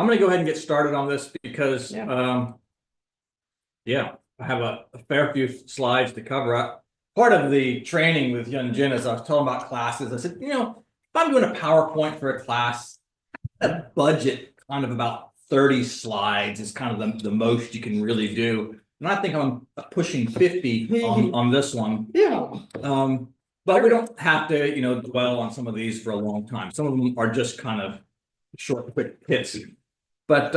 I'm going to go ahead and get started on this because, yeah, I have a fair few slides to cover up. Part of the training with Hyun Jin, as I was telling about classes, I said, if I'm doing a PowerPoint for a class, a budget kind of about 30 slides is kind of the most you can really do. And I think I'm pushing 50 on this one. Yeah. But we don't have to, dwell on some of these for a long time. Some of them are just kind of short, quick hits. But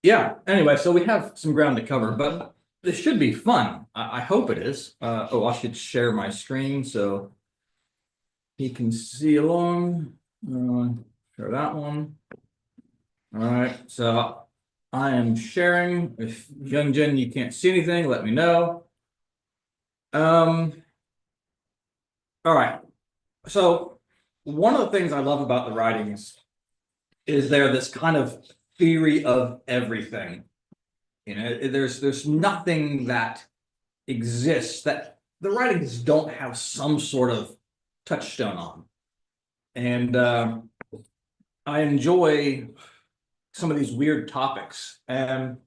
yeah, anyway, so we have some ground to cover, but this should be fun. I hope it is. I should share my screen so he can see along. Share that one. All right, so I am sharing. If Hyun Jin, you can't see anything, let me know. All right. So one of the things I love about the writings is they're this kind of theory of everything. There's nothing that exists that the writings don't have some sort of touchstone on. And I enjoy some of these weird topics. And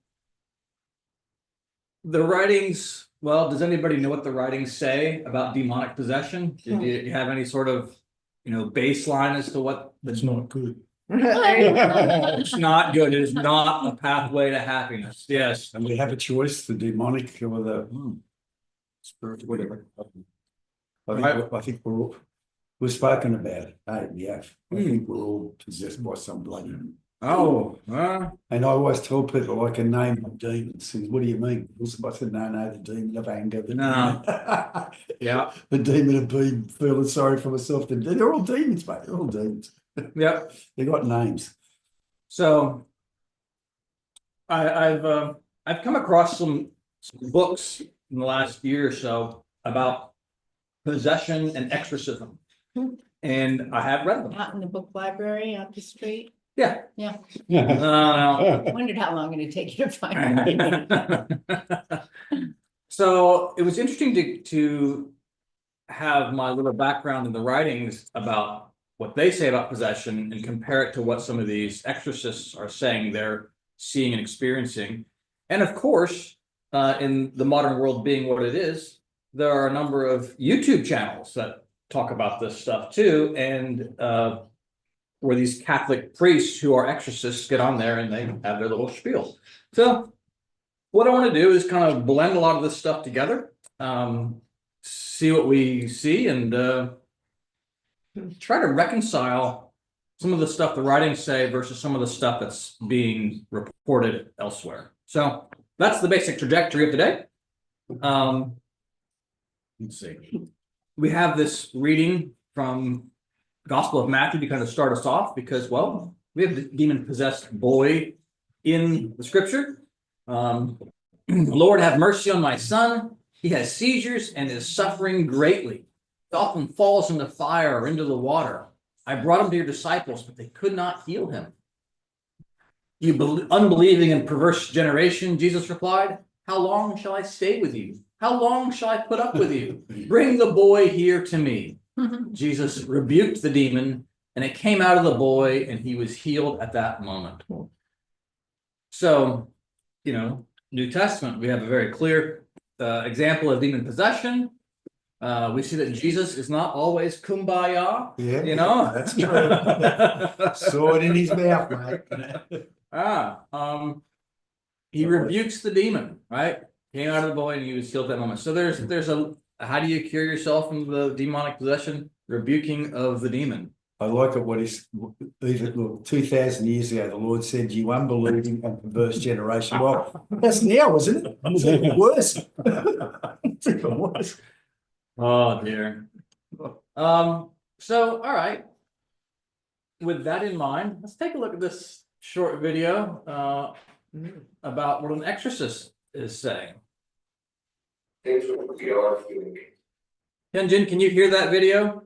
the writings, well, does anybody know what the writings say about demonic possession? Do you have any sort of, baseline as to what? That's not good. It's not good. It is not a pathway to happiness. Yes. And we have a choice, the demonic or the spiritual, whatever. I think we've spoken about it. I think we're all possessed by some bloody. Oh, and I always tell people I can name them demons. And what do you mean? I said, no, the demon of anger. Yeah. The demon of being feeling sorry for myself. They're all demons, mate. They're all demons. Yep. They got names. So I've come across some books in the last year or so about possession and exorcism, and I have read them. Out in the book library out the street. Yeah. Yeah. I Wondered how long it'd take you to find one. So it was interesting to have my little background in the writings about what they say about possession and compare it to what some of these exorcists are saying they're seeing and experiencing. And of course, in the modern world being what it is, there are a number of YouTube channels that talk about this stuff too. And where these Catholic priests who are exorcists get on there and they have their little spiel. So what I want to do is kind of blend a lot of this stuff together, see what we see, and try to reconcile some of the stuff the writings say versus some of the stuff that's being reported elsewhere. So that's the basic trajectory of today. Let's see. We have this reading from Gospel of Matthew to kind of start us off because, well, we have the demon-possessed boy in the scripture. Lord, have mercy on my son. He has seizures and is suffering greatly. He often falls into fire or into the water. I brought him to your disciples, but they could not heal him. You unbelieving and perverse generation, Jesus replied, how long shall I stay with you? How long shall I put up with you? Bring the boy here to me. Jesus rebuked the demon, and it came out of the boy, and he was healed at that moment. So, New Testament, we have a very clear example of demon possession. We see that Jesus is not always kumbaya. Yeah, that's true. Sword in his mouth, mate. He rebukes the demon, right? Came out of the boy, and he was healed at that moment. So there's a how do you cure yourself from the demonic possession? Rebuking of the demon. I like it what he's, look, 2,000 years ago, the Lord said, you unbelieving and perverse generation. Well, that's now, isn't it? It's even worse. It's even worse. Oh, dear. So, all right. With that in mind, let's take a look at this short video about what an exorcist is saying. Things we are doing. Hyunjin, can you hear that video?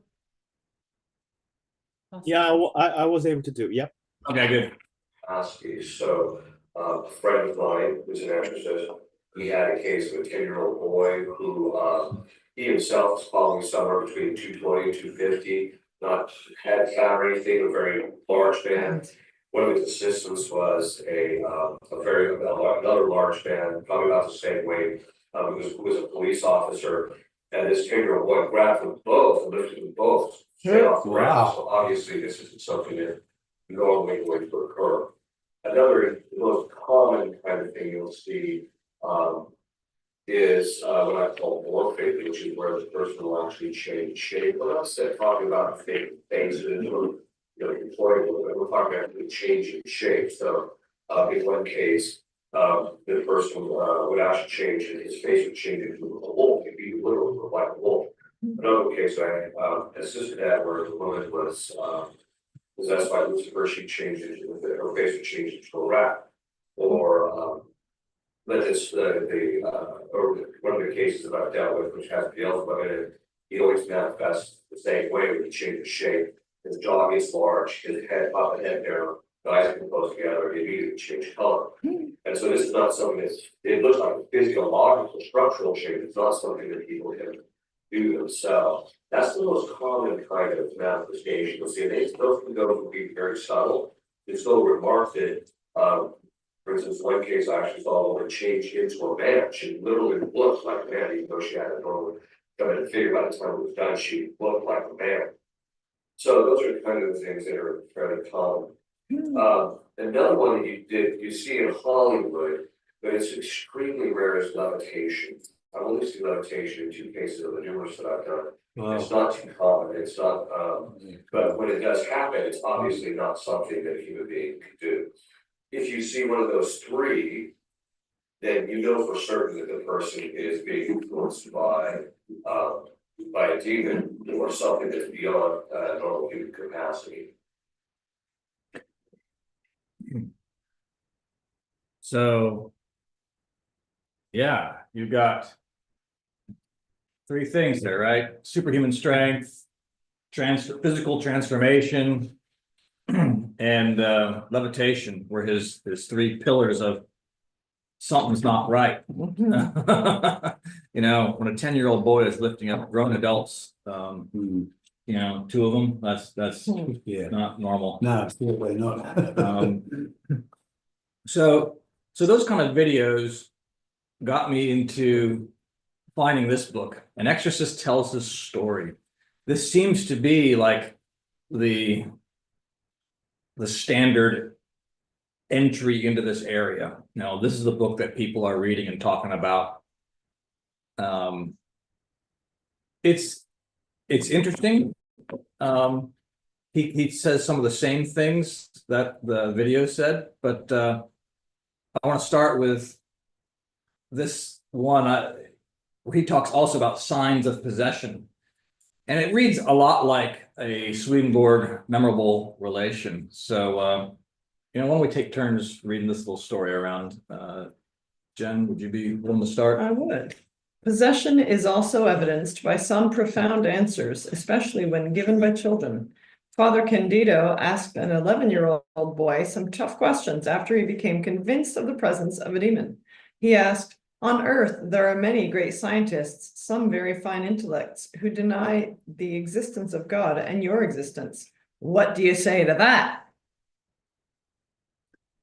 Yeah, I was able to do. Yep. Okay, good. So, a friend of mine who's an exorcist, he had a case of a 10-year-old boy who he himself was falling somewhere between 220 and 250, not had found anything, a very large man. One of his assistants was another large man, probably about the same weight, who was a police officer. And this 10-year-old boy grabbed them both and lifted them both straight off the ground. Wow. So obviously this isn't something that normally would occur. Another, the most common kind of thing you'll see, is what I call morphing, which is where the person will actually change shape. We're not talking about fake faces or contorting a little bit. We're talking about changing shape. So in one case, the person would actually change, and his face would change into a wolf. It'd be literally look like a wolf. Another case I assisted at where the woman was possessed by Lucifer, she changed into her face would change into a rat, or but it's or one of the cases that I've dealt with, which has Beelzebub in it, he always manifests the same way when he changes shape. His jaw gets large, his head up and head down, the eyes come close together, he immediately change color. And so this is not something that's, it looks like a physiological, structural change, it's not something that people can do themselves. That's the most common kind of manifestation. You'll see, those can go to be very subtle. It's so remarked that, for instance, one case I actually saw a woman change into a man. She literally looked like a man, even though she had a normal feminine figure. By the time it was done, she looked like a man. So those are kind of the things that are fairly common. Another one that you see in Hollywood, but it's extremely rare, is levitation. I've only seen levitation in 2 cases of the numerous that I've done. Wow. It's not too common. It's not, but when it does happen, it's obviously not something that a human being can do. If you see one of those 3, then you know for certain that the person is being influenced by a demon or something that's beyond normal human capacity. So, yeah, you've got 3 things there, right? Superhuman strength, physical transformation, and levitation were his 3 pillars of something's not right. You know, when a 10-year-old boy is lifting up grown adults, you know, 2 of them, that's Yeah. not normal. No, certainly not. So those kind of videos got me into finding this book. An exorcist tells his story. This seems to be like the standard entry into this area. Now, this is the book that people are reading and talking about. It's interesting. He says some of the same things that the video said, but I want to start with this one where he talks also about signs of possession. And it reads a lot like a Swedenborg memorable relation. So, you know, why don't we take turns reading this little story around? Jen, would you be willing to start? I would. Possession is also evidenced by some profound answers, especially when given by children. Father Candido asked an 11-year-old boy some tough questions after he became convinced of the presence of a demon. He asked, "On Earth, there are many great scientists, some very fine intellects, who deny the existence of God and your existence. What do you say to that?"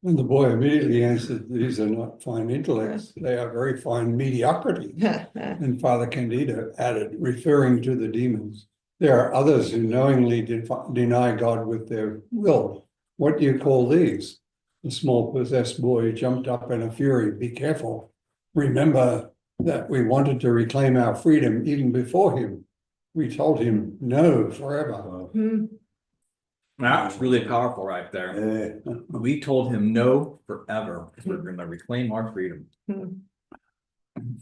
And the boy immediately answered, "These are not fine intellects, they are very fine mediocrity." And Father Candido added, referring to the demons, "There are others who knowingly deny God with their will. What do you call these?" The small possessed boy jumped up in a fury. "Be careful. Remember that we wanted to reclaim our freedom even before him. We told him no forever." That's really powerful right there. We told him no forever because we're going to reclaim our freedom.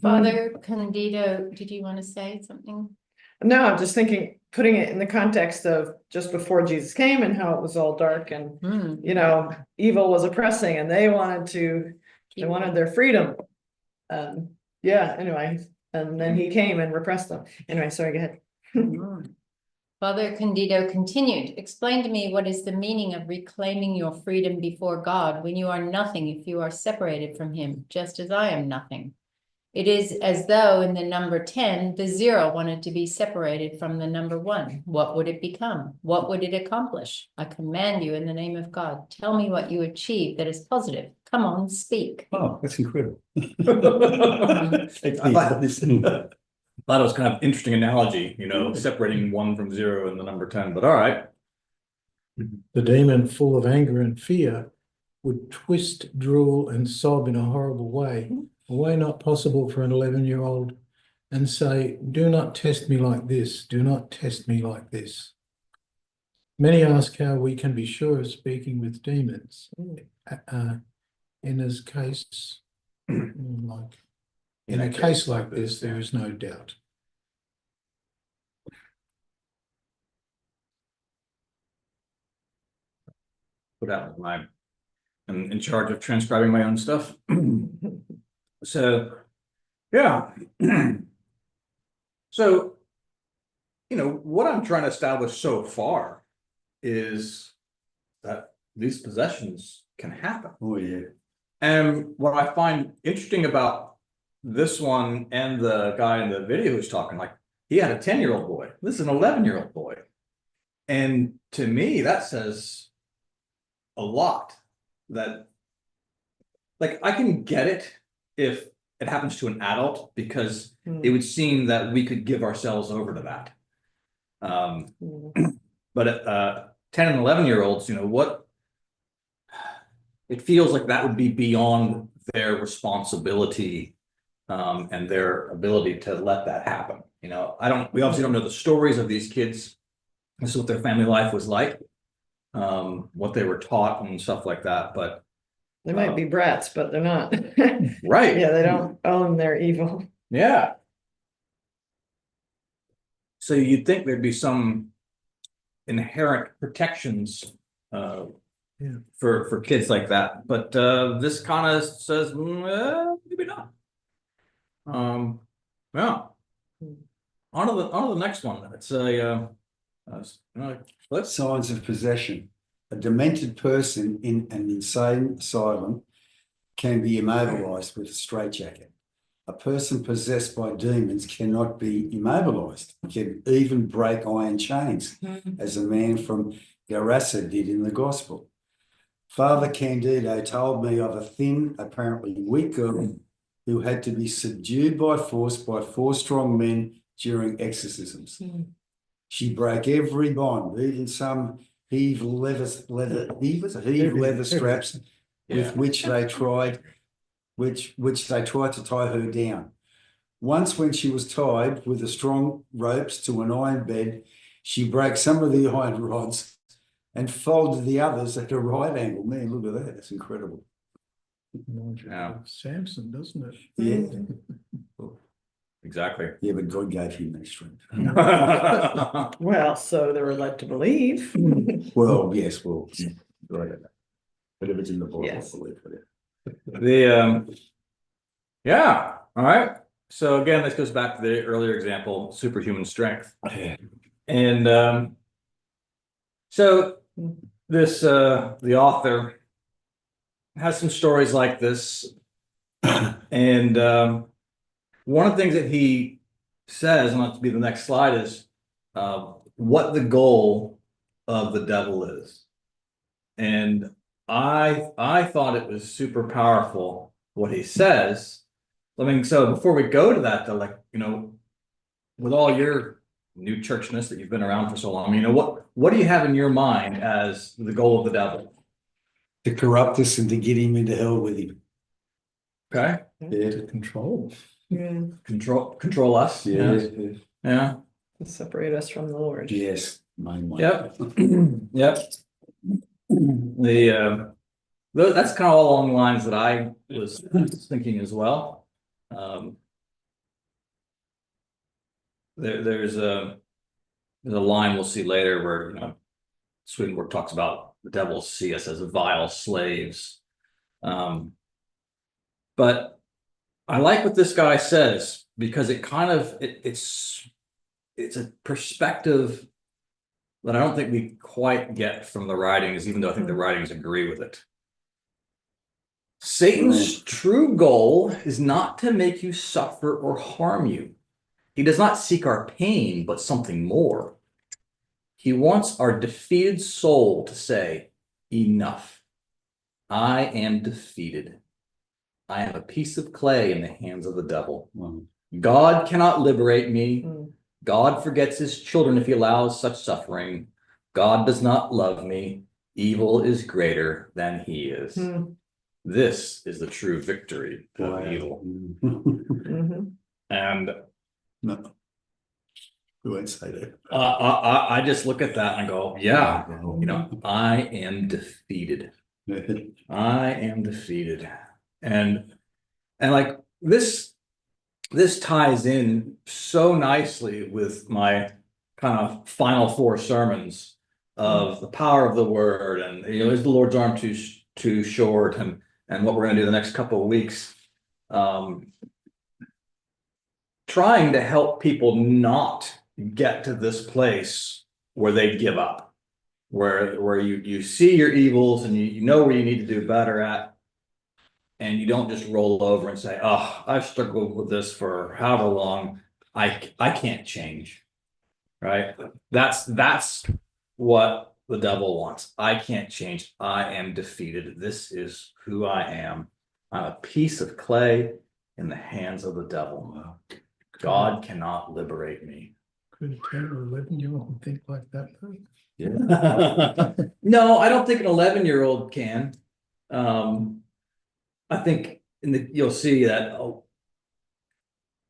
Father Candido, did you want to say something? No, I'm just thinking, putting it in the context of just before Jesus came and how it was all dark and, you know, evil was oppressing and they wanted their freedom. Yeah, anyway, and then he came and repressed them. Anyway, sorry, go ahead. Father Candido continued, "Explain to me what is the meaning of reclaiming your freedom before God when you are nothing if you are separated from him, just as I am nothing. It is as though in the number 10, the 0 wanted to be separated from the number 1. What would it become? What would it accomplish? I command you in the name of God. Tell me what you achieved that is positive. Come on, speak. Oh, that's incredible. I thought it was kind of interesting analogy, you know, separating 1 from 0 and the number 10, but all right. The demon, full of anger and fear, would twist, drool, and sob in a horrible way, a way not possible for an 11-year-old, and say, "Do not test me like this, do not test me like this." Many ask how we can be sure of speaking with demons. In a case like this, there is no doubt. Put out I'm in charge of transcribing my own stuff. So, yeah. So, you know, what I'm trying to establish so far is that these possessions can happen. Oh, yeah. And what I find interesting about this one and the guy in the video who's talking, like, he had a 10-year-old boy. This is an 11-year-old boy. And to me, that says a lot. That, like, I can get it if it happens to an adult, because it would seem that we could give ourselves over to that. But at 10 and 11-year-olds, you know, what it feels like that would be beyond their responsibility and their ability to let that happen. You know, we obviously don't know the stories of these kids. This is what their family life was like, what they were taught and stuff like that. But They might be brats, but they're not. right. Yeah, they don't own their evil. Yeah. So you'd think there'd be some inherent protections for kids like that, but this kind of says maybe not. Yeah. On to the next one. It's let's Signs of possession. A demented person in an insane asylum can be immobilized with a straitjacket. A person possessed by demons cannot be immobilized, can even break iron chains, as a man from Garassa did in the gospel. Father Candido told me of a thin, apparently weak girl who had to be subdued by force by 4 strong men during exorcisms. She broke every bond, even some heaved leather straps with which they tried to tie her down. Once, when she was tied with the strong ropes to an iron bed, she broke some of the iron rods and folded the others at a right angle. Man, look at that. That's incredible. Yeah. Samson, doesn't it? Yeah. exactly. Yeah, but God gave him that strength. Well, so they were led to believe. Well, yes, well, right. But if it's in the Bible, Yes. I believe it. Yeah, all right. So again, this goes back to the earlier example, superhuman strength. And so this the author has some stories like this. And one of the things that he says, and that's to be the next slide, is what the goal of the devil is. And I thought it was super powerful what he says. I mean, so before we go to that, though, like, you know, with all your new churchness that you've been around for so long, you know, what do you have in your mind as the goal of the devil? To corrupt us and to get him into hell with him. Okay. Yeah. To control. Yeah, Control us. Yeah. Yeah. to separate us from the Lord. Yes. Main one. Yep. Yep. That's kind of all along the lines that I was thinking as well. There's a line we'll see later where, you know, Swedenborg talks about the devil see us as vile slaves. But I like what this guy says, because it kind of it's a perspective that I don't think we quite get from the writings, even though I think the writings agree with it. Satan's true goal is not to make you suffer or harm you. He does not seek our pain, but something more. He wants our defeated soul to say, enough. I am defeated. I am a piece of clay in the hands of the devil. God cannot liberate me. Mm. God forgets his children if he allows such suffering. God does not love me. Evil is greater than he is. Mm. This is the true victory of evil. Mhm. And No. We won't say that. I just look at that and I go, yeah, you know, I am defeated. I am defeated. And like this ties in so nicely with my kind of final four sermons of the power of the word, and you know, is the Lord's arm too short, and what we're going to do the next couple of weeks. Trying to help people not get to this place where they give up, where you see your evils and you know where you need to do better at, and you don't just roll over and say, oh, I've struggled with this for however long, I can't change, right? That's what the devil wants. I can't change. I am defeated. This is who I am. I'm a piece of clay in the hands of the devil. God cannot liberate me. Could a 10 or 11-year-old think like that? No, I don't think an 11-year-old can. I think you'll see that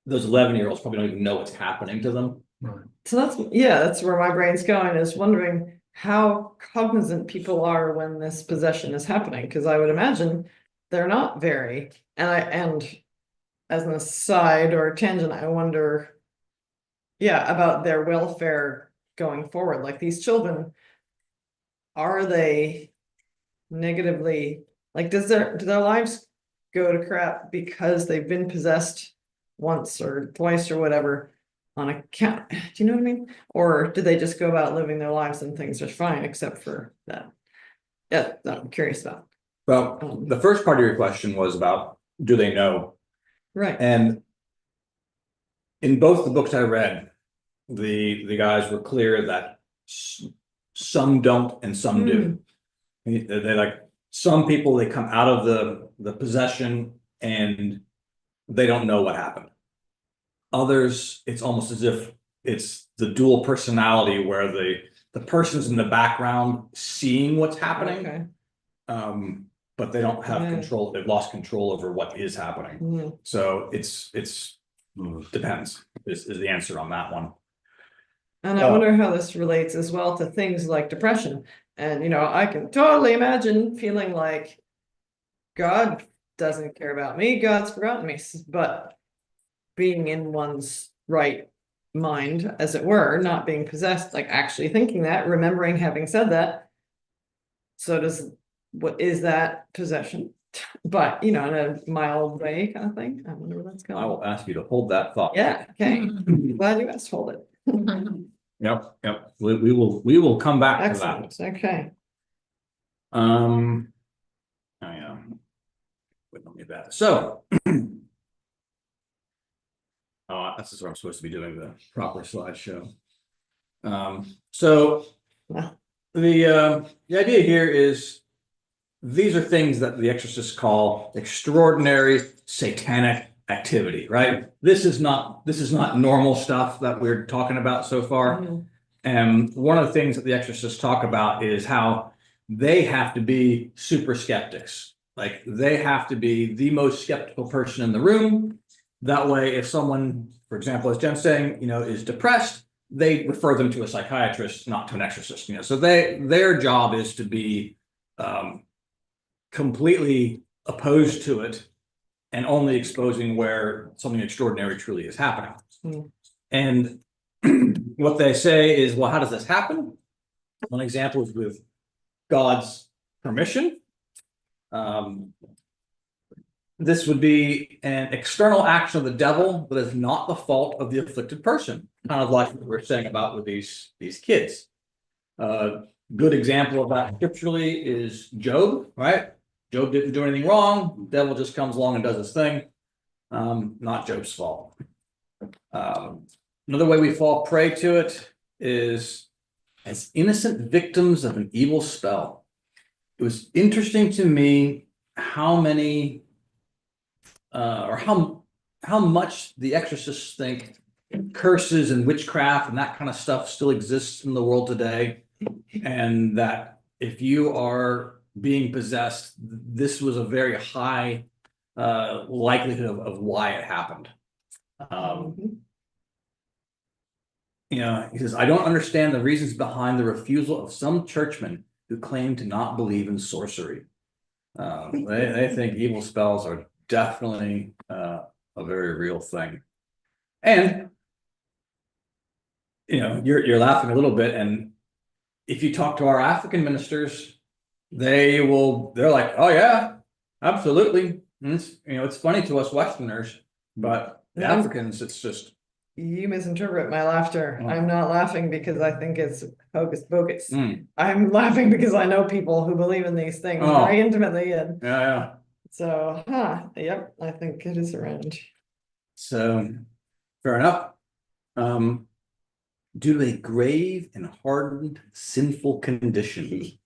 those 11-year-olds probably don't even know what's happening to them. Right. So that's where my brain's going, is wondering how cognizant people are when this possession is happening, because I would imagine they're not very. And as an aside or a tangent, I wonder, about their welfare going forward. Like, these children, are they negatively, like, do their lives go to crap because they've been possessed once or twice or whatever on account, do you know what I mean? Or do they just go about living their lives and things are fine except for that? Yeah, that I'm curious about. Well, the first part of your question was about, do they know? Right. And in both the books I read, the guys were clear that some don't and some do. They like, some people, they come out of the possession and they don't know what happened. Others, it's almost as if it's the dual personality where the person's in the background seeing what's happening. Okay. But they don't have Yeah. control. They've lost control over what is happening. Mhm. So it's depends is the answer on that one. And I wonder how this relates as well to things like depression. And, I can totally imagine feeling like God doesn't care about me, God's forgotten me. But being in one's right mind, as it were, not being possessed, like actually thinking that, remembering having said that. So what is that possession? But, in a mild way kind of thing. I wonder where that's going. I will ask you to hold that thought. Yeah, okay. Glad you asked, hold it. Yep. We will come back to that. Excellent, okay. Oh yeah. Wait, let me back. So this is what I'm supposed to be doing, the proper slideshow. So the idea here is these are things that the exorcists call extraordinary satanic activity, right? This is not normal stuff that we're talking about so far. And one of the things that the exorcists talk about is how they have to be super skeptics. Like, they have to be the most skeptical person in the room. That way, if someone, for example, as Jen's saying, is depressed, they refer them to a psychiatrist, not to an exorcist. So their job is to be completely opposed to it and only exposing where something extraordinary truly is happening. And what they say is, well, how does this happen? One example is with God's permission. This would be an external action of the devil that is not the fault of the afflicted person, kind of like what we're saying about with these kids. Good example of that scripturally is Job, right? Job didn't do anything wrong, the devil just comes along and does his thing. Not Job's fault. Another way we fall prey to it is as innocent victims of an evil spell. It was interesting to me how many or how much the exorcists think curses and witchcraft and that kind of stuff still exists in the world today, and that if you are being possessed, this was a very high likelihood of why it happened. You know, he says, I don't understand the reasons behind the refusal of some churchmen who claim to not believe in sorcery. They think evil spells are definitely a very real thing. And you know, you're laughing a little bit, and if you talk to our African ministers, they're like, oh yeah, absolutely. And it's, you know, it's funny to us Westerners, but the Africans, it's just. You misinterpret my laughter. Oh. I'm not laughing because I think it's hocus pocus. Mm, I'm laughing because I know people who believe in these things Oh. very intimately, and yeah. so, yep, I think it is around. So fair enough. Due to a grave and hardened sinful condition.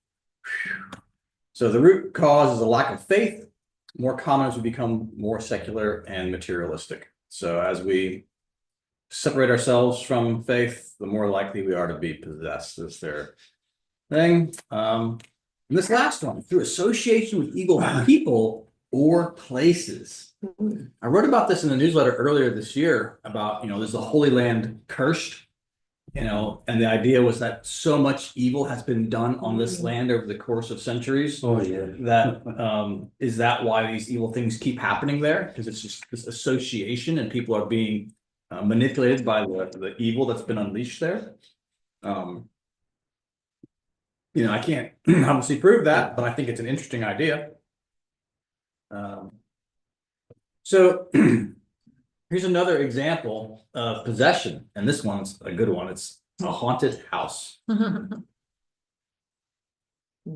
So the root cause is a lack of faith, more common as we become more secular and materialistic. So as we separate ourselves from faith, the more likely we are to be possessed, is their thing. And this last one, through association with evil people or places. I wrote about this in the newsletter earlier this year about, you know, there's the Holy Land cursed, you know, and the idea was that so much evil has been done on this land over the course of centuries. Oh, yeah. That is that why these evil things keep happening there? Because it's just this association and people are being manipulated by the evil that's been unleashed there. You know, I can't obviously prove that, but I think it's an interesting idea. So here's another example of possession, and this one's a good one. It's a haunted house. For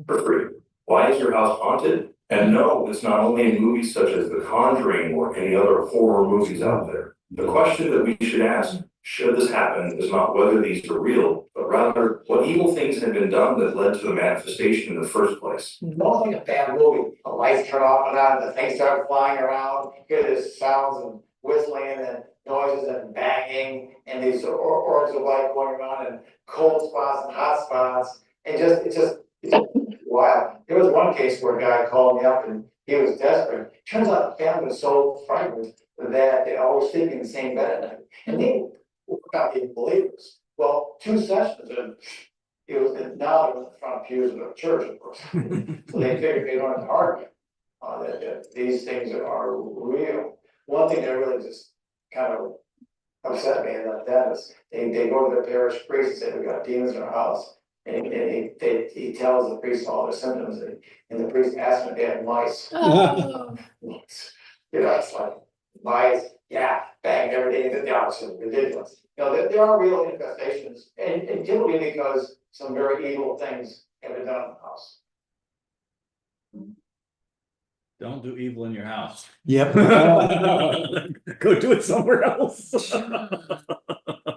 free. Why is your house haunted? And no, it's not only in movies such as The Conjuring or any other horror movies out there. The question that we should ask, should this happen, is not whether these are real, but rather what evil things have been done that led to the manifestation in the first place. Don't think a bad movie, the lights turn off and on, the things start flying around, you hear this sounds and whistling and noises and banging, and these orbs of light going around and cold spots and hot spots, and it's just wild. There was one case where a guy called me up and he was desperate. Turns out the family was so frightened that they all were sleeping in the same bed at night, and they were not being believers. Well, 2 sessions, and it was now in the front pews of the church, of course. So they figured they don't have to argue that these things are real. One thing that really just kind of upset me about that is they go to the parish priest and say, we got demons in our house. And he tells the priest all their symptoms, and the priest asks them if they have mice. Oh. You know, it's like mice, yeah, bang, every day, the opposite, ridiculous. You know, there are real infestations, and typically because some very evil things have been done in the house. Don't do evil in your house. Yep. Go do it somewhere else.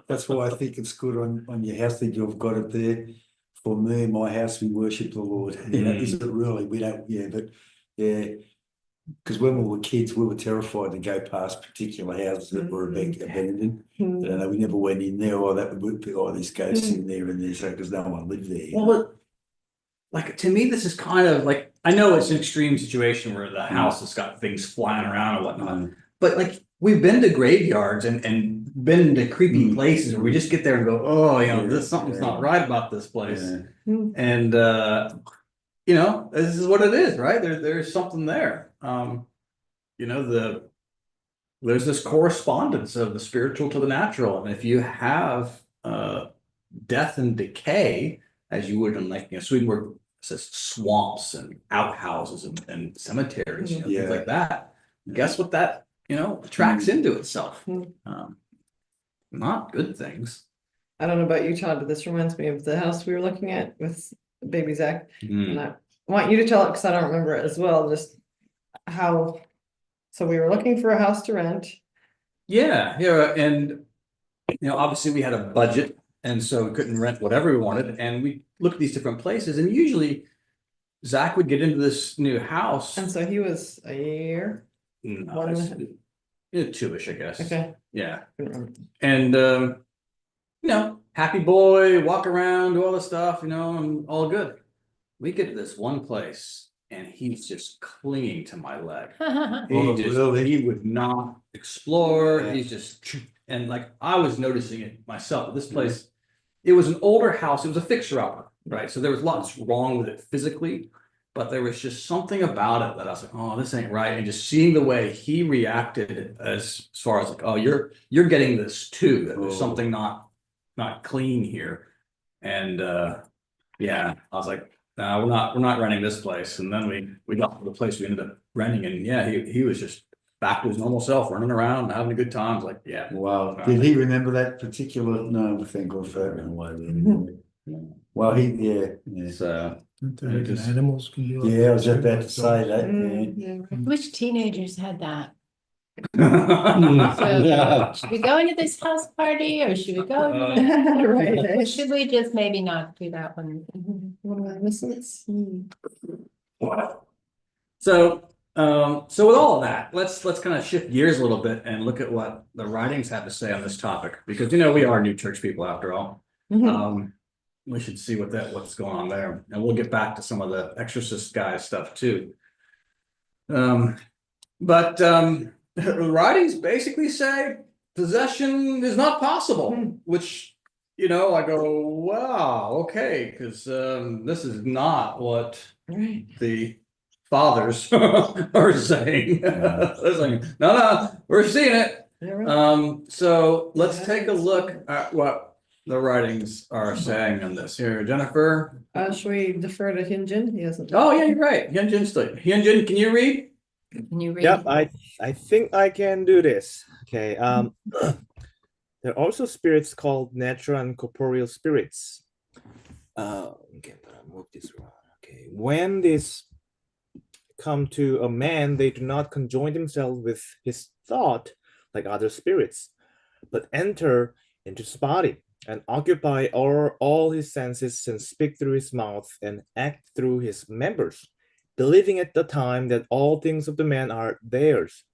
That's why I think it's good on your house that you've got it there. For me, my house, we worship the Lord. You know, is it really? We don't, but because when we were kids, we were terrified to go past particular houses that were abandoned. We never went in there, or that would be, this ghost in there and there, so because no one lived there. Well, like to me, this is kind of like, I know it's an extreme situation where the house has got things flying around and whatnot, but like we've been to graveyards and been to creepy places where we just get there and go, oh, you know, something's not right about this place. And you know, this is what it is, right? There's something there. You know, there's this correspondence of the spiritual to the natural, and if you have death and decay, as you would in, like, you know, Swedenborg says swamps and outhouses and cemeteries, you know, things like that. Guess what that, you know, attracts into itself. Not good things. I don't know about you, Todd, but this reminds me of the house we were looking at with baby Zach. And want you to tell it because I don't remember it as well, just how, so we were looking for a house to rent. Yeah, yeah, and obviously we had a budget, and so we couldn't rent whatever we wanted, and we looked at these different places, and usually Zach would get into this new house. And so he was a year. No, One it's- and two-ish, I guess. Okay. Yeah, Couldn't remember. and happy boy, walk around, do all this stuff, and all good. We get to this one place, and he's just clinging to my leg. Oh, He really? he would not explore. Yeah. He's just, and like I was noticing it myself. This place, it was an older house. It was a fixer-upper, right? So there was lots wrong with it physically, but there was just something about it that I was like, oh, this ain't right. And just seeing the way he reacted as far as like, oh, you're getting this too. That there's Oh. something not clean here. And yeah, I was like, no, we're not renting this place. And then we got to the place we ended up renting, and yeah, he was just back to his normal self, running around, having a good time. I was like, yeah. Wow. Did he remember that particular? No, thank God for that. Well, yeah. So Don't they reckon animals can do like Yeah, I was that just too, about like to say dogs? that, yeah. Yeah. Which teenagers had that? yeah. So should we go into this house party or should we go? to Right. Or should we just maybe not do that one? What am I missing? So with all of that, let's kind of shift gears a little bit and look at what the writings have to say on this topic, because we are new church people after all. Mhm. We should see what's going on there, and we'll get back to some of the exorcist guy stuff too. But the writings basically say possession is not possible, which I go, wow, okay, because this is not what Right. the fathers are saying. They're saying, no, we're seeing it. Yeah, right. So let's take a look at what the writings are saying on this here. Jennifer. Should we defer to Hyunjin? He hasn't. Oh yeah, you're right. Hyunjin, can you read? Can you read? Yep, I think I can do this. Okay. There are also spirits called natural and corporeal spirits. Okay, but I'll move this around. Okay. When these come to a man, they do not conjoin themselves with his thought like other spirits, but enter into his body and occupy all his senses and speak through his mouth and act through his members, believing at the time that all things of the man are theirs.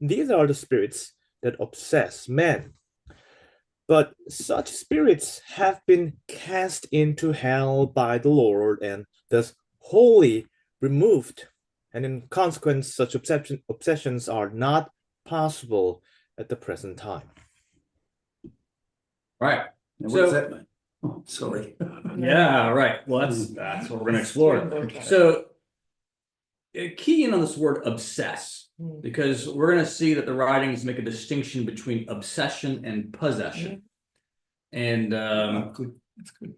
These are the spirits that obsess men. But such spirits have been cast into hell by the Lord and thus wholly removed. And in consequence, such obsessions are not possible at the present time. Right. Now, what So- does that mean? Oh, sorry. Yeah, right. Well, that's what we're gonna explore. So key in on this word obsess, because we're gonna see that the writings make a distinction between obsession and possession. And That's good.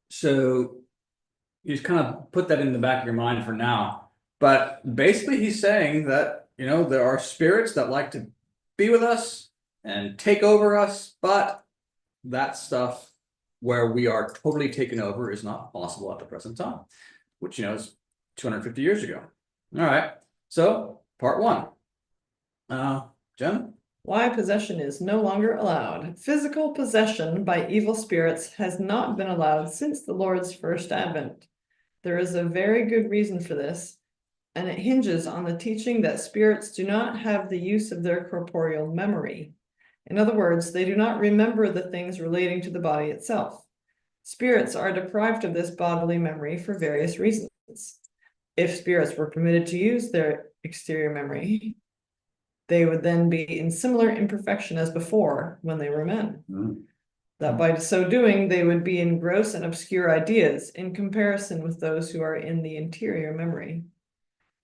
so you just kind of put that in the back of your mind for now. But basically he's saying that, there are spirits that like to be with us and take over us, but that stuff where we are totally taken over is not possible at the present time, which, is 250 years ago. All right. So part one. Jen? Why possession is no longer allowed. Physical possession by evil spirits has not been allowed since the Lord's first advent. There is a very good reason for this, and it hinges on the teaching that spirits do not have the use of their corporeal memory. In other words, they do not remember the things relating to the body itself. Spirits are deprived of this bodily memory for various reasons. If spirits were permitted to use their exterior memory, they would then be in similar imperfection as before when they were men. That by so doing, they would be in gross and obscure ideas in comparison with those who are in the interior memory,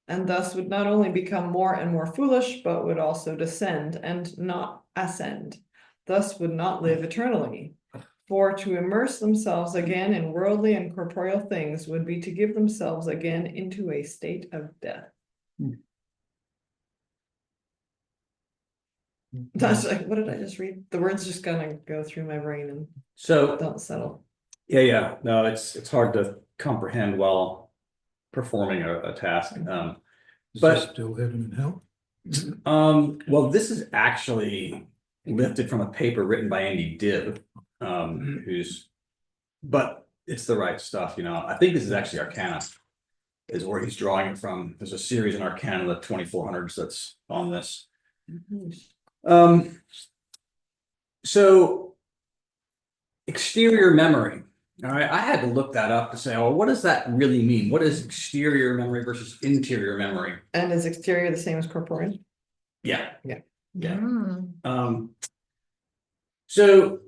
and thus would not only become more and more foolish, but would also descend and not ascend, thus would not live eternally. For to immerse themselves again in worldly and corporeal things would be to give themselves again into a state of death. That's like, what did I just read? The words just kind of go through my brain and So don't settle. yeah. No, it's hard to comprehend well performing a task. Is But- there still heaven and hell? Well, this is actually lifted from a paper written by Andy Dibb, but it's the right stuff, you know. I think this is actually Arcana, is where he's drawing it from. There's a series in Arcana, the 2400s, that's on this. So exterior memory. All right, I had to look that up to say, oh, what does that really mean? What is exterior memory versus interior memory? And is exterior the same as corporeal? Yeah. Yeah. Yeah. Hmm. So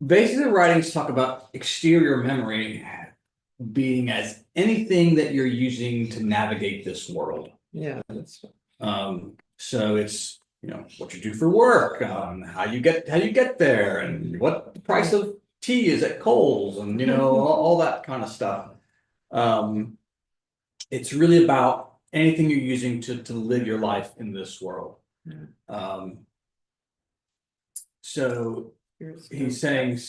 basically the writings talk about exterior memory being as anything that you're using to navigate this world. Yeah, that's, So it's, you know, what you do for work, how you get there, and what the price of tea is at Kohl's, and you know, all that kind of stuff. It's really about anything you're using to live your life in this world. So he's saying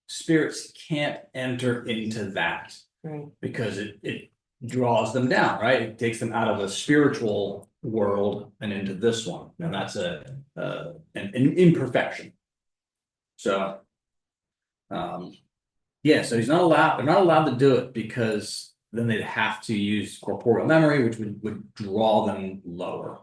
spirits can't enter into that right. because it draws them down, right? It takes them out of a spiritual world and into this one, and that's an imperfection. So, yeah, so he's not allowed. They're not allowed to do it because then they'd have to use corporeal memory, which would draw them lower.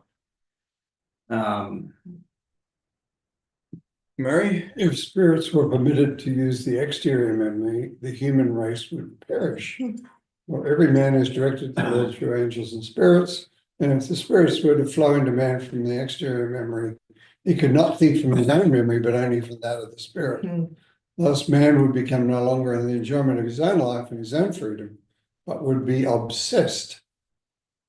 Murray? If spirits were permitted to use the exterior memory, the human race would perish. Well, every man is directed to the through angels and spirits, and if the spirits were to flow into man from the exterior memory, he could not think from his own memory, but only from that of the spirit. Thus, man would become no longer in the enjoyment of his own life and his own freedom, but would be obsessed.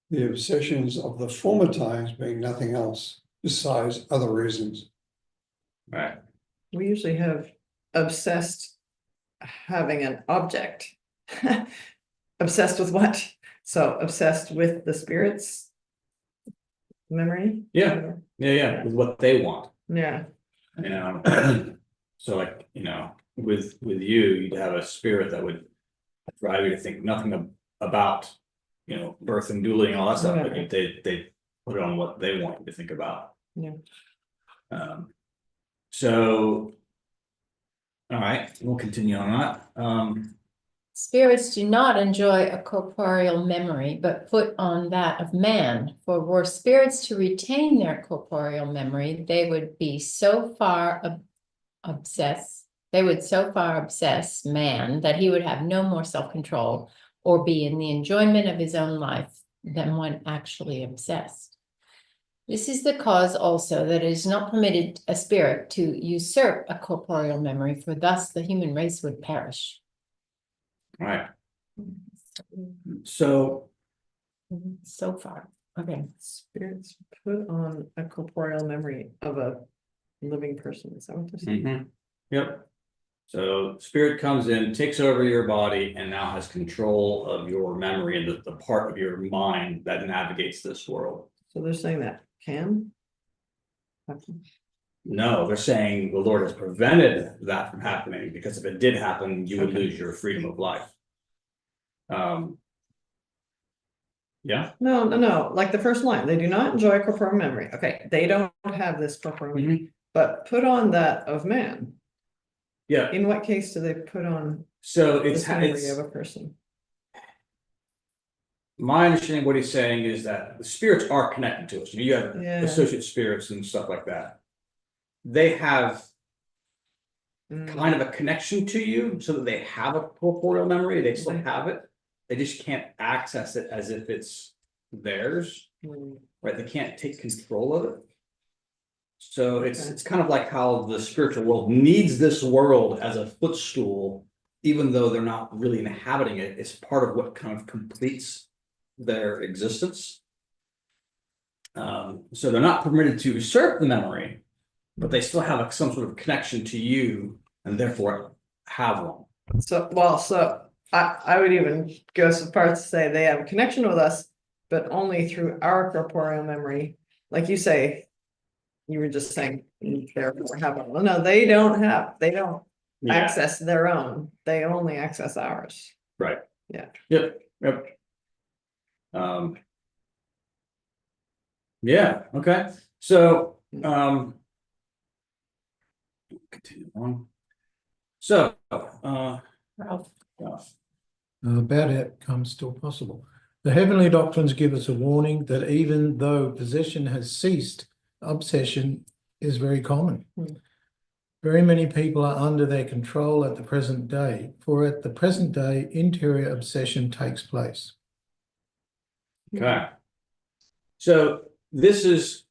The obsessions of the former times being nothing else besides other reasons. Right. We usually have obsessed having an object. Obsessed with what? So obsessed with the spirits memory? Yeah. Yeah, with what they want. Yeah, You know, so like, you know, with you, you'd have a spirit that would drive you to think nothing about, you know, birth and dueling and all that stuff, but they put it on what they want you to think about. Yeah. So, all right, we'll continue on that. Spirits do not enjoy a corporeal memory, but put on that of man. For were spirits to retain their corporeal memory, they would be so far obsess man that he would have no more self-control or be in the enjoyment of his own life than one actually obsessed. This is the cause also that it is not permitted a spirit to usurp a corporeal memory, for thus the human race would perish. All right. So, So far, okay. spirits put on a corporeal memory of a living person. Is that what they're saying? yep. So spirit comes in, takes over your body, and now has control of your memory and the part of your mind that navigates this world. So they're saying that can happen. No, they're saying the Lord has prevented that from happening, because if it did happen, you would Okay. lose your freedom of life. Yeah. No, like the first line, they do not enjoy corporeal memory. Okay, they don't have this corporeal memory, but put on that of man. Yeah. In what case do they put on So it's this memory of a person? my understanding. What he's saying is that the spirits are connected to us. You have Yeah. associate spirits and stuff like that. They have kind of a connection to you, so that they have a corporeal memory. They still have it. They just can't access it as if it's theirs, right? They can't take control of it. So it's kind of like how the spiritual world needs this world as a footstool, even though they're not really inhabiting it. It's part of what kind of completes their existence. So they're not permitted to usurp the memory, but they still have some sort of connection to you, and therefore have one. So I would even go so far as to say they have a connection with us, but only through our corporeal memory. Like you say, you were just saying, therefore have one. Well, no, they don't access their own. They only access ours. Right. Yeah. Yep. Yeah, okay, so, continue on. So, Ralph. Bad outcomes still possible. The heavenly doctrines give us a warning that even though possession has ceased, obsession is very common. Very many people are under their control at the present day, for at the present day, interior obsession takes place. okay. So this is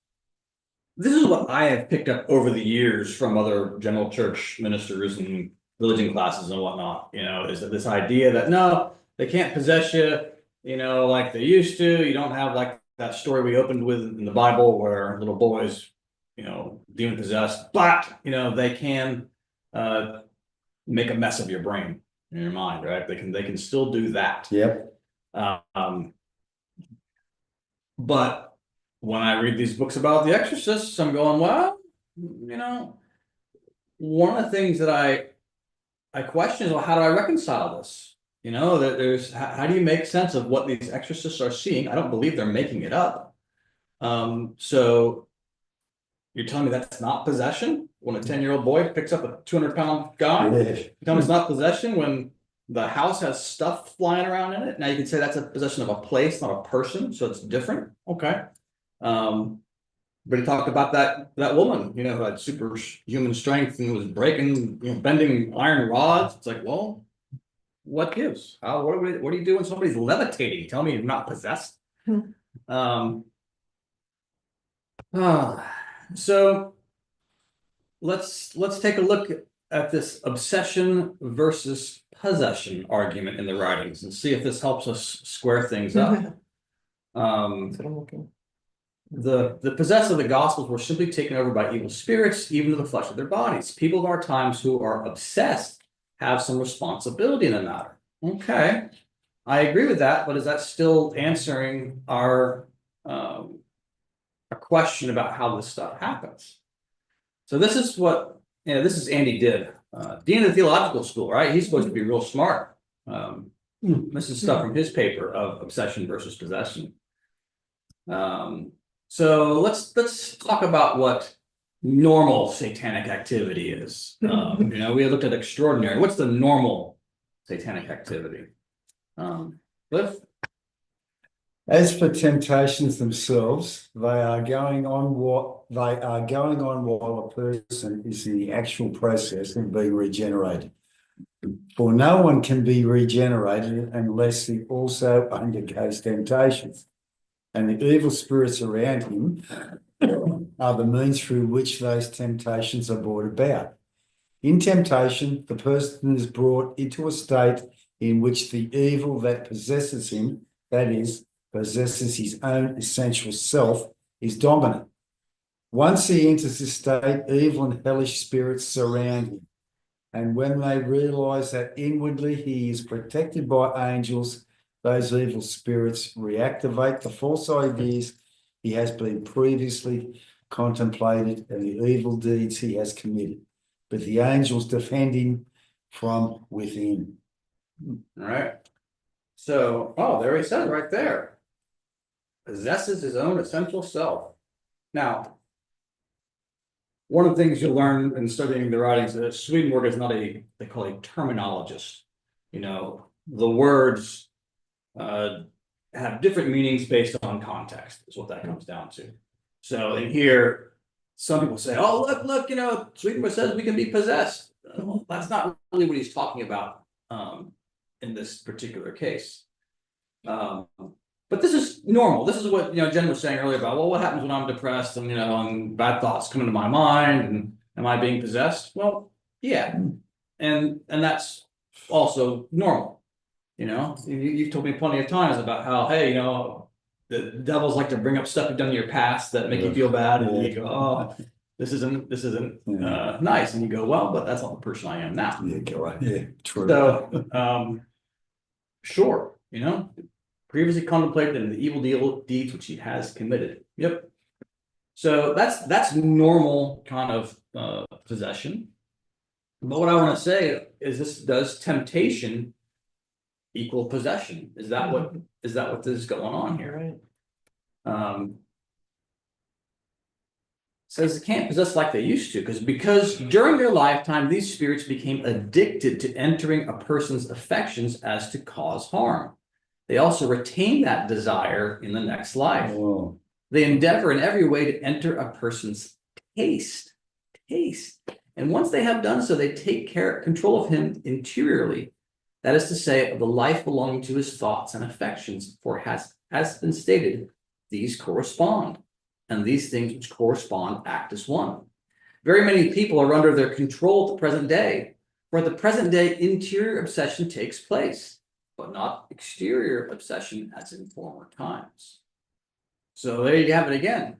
what I have picked up over the years from other general church ministers and religion classes and whatnot, is that this idea that no, they can't possess you, like they used to. You don't have like that story we opened with in the Bible where little boys, demon possessed, but they can make a mess of your brain and your mind, right? They can still do that. Yep. But when I read these books about the exorcists, I'm going, well, one of the things that I question is, well, how do I reconcile this? That there's how do you make sense of what these exorcists are seeing? I don't believe they're making it up. So you're telling me that's not possession when a 10-year-old boy picks up a 200-pound guy? Yeah. You tell me it's not possession when the house has stuff flying around in it? Now you can say that's a possession of a place, not a person, so it's different. Okay. But he talked about that woman, who had superhuman strength and was breaking, bending iron rods. It's like, well, what gives? What do you do when somebody's levitating? Tell me you're not possessed. So let's take a look at this obsession versus possession argument in the writings and see if this helps us square things up. That's what I'm looking. The possessed of the Gospels were simply taken over by evil spirits, even to the flesh of their bodies. People of our times who are obsessed have some responsibility in the matter. Okay, I agree with that, but is that still answering our a question about how this stuff happens? So this is what this is Andy Dibb, dean of the theological school, right? He's supposed to be real smart. This is stuff from his paper of obsession versus possession. So let's talk about what normal satanic activity is. We looked at extraordinary. What's the normal satanic activity? Cliff? As for temptations themselves, they are going on while a person is in the actual process of being regenerated. For no one can be regenerated unless he also undergoes temptations. And the evil spirits around him are the means through which those temptations are brought about. In temptation, the person is brought into a state in which the evil that possesses him, that is, possesses his own essential self, is dominant. Once he enters this state, evil and hellish spirits surround him. And when they realize that inwardly he is protected by angels, those evil spirits reactivate the false ideas he has been previously contemplated and the evil deeds he has committed. But the angels defend him from within. All right. So, there he says right there. Possesses his own essential self. Now, one of the things you'll learn in studying the writings is that Swedenborg is not they call a terminologist. The words have different meanings based on context, is what that comes down to. So in here, some people say, oh, look, Swedenborg says we can be possessed. Well, that's not really what he's talking about in this particular case. But this is normal. This is what Jen was saying earlier about, well, what happens when I'm depressed and and bad thoughts come into my mind, and am I being possessed? Well, yeah, and that's also normal. You've told me plenty of times about how, hey, the devils like to bring up stuff you've done in your past that make you feel bad, and you go, oh, this isn't nice, and you go, well, but that's not the person I am now. Yeah, go right. Yeah, true. So, sure, previously contemplated in the evil deeds which he has committed. Yep. So that's normal kind of possession. But what I want to say is, does temptation equal possession. Is that what is going on here? Right. Says they can't possess like they used to, because during their lifetime, these spirits became addicted to entering a person's affections as to cause harm. They also retain that desire in the next life. Oh, They endeavor in every way to enter a person's taste. And once they have done so, they take control of him interiorly. That is to say, of the life belonging to his thoughts and affections, for has been stated, these correspond. And these things which correspond act as one. Very many people are under their control at the present day. For at the present day, interior obsession takes place, but not exterior obsession as in former times. So there you have it again.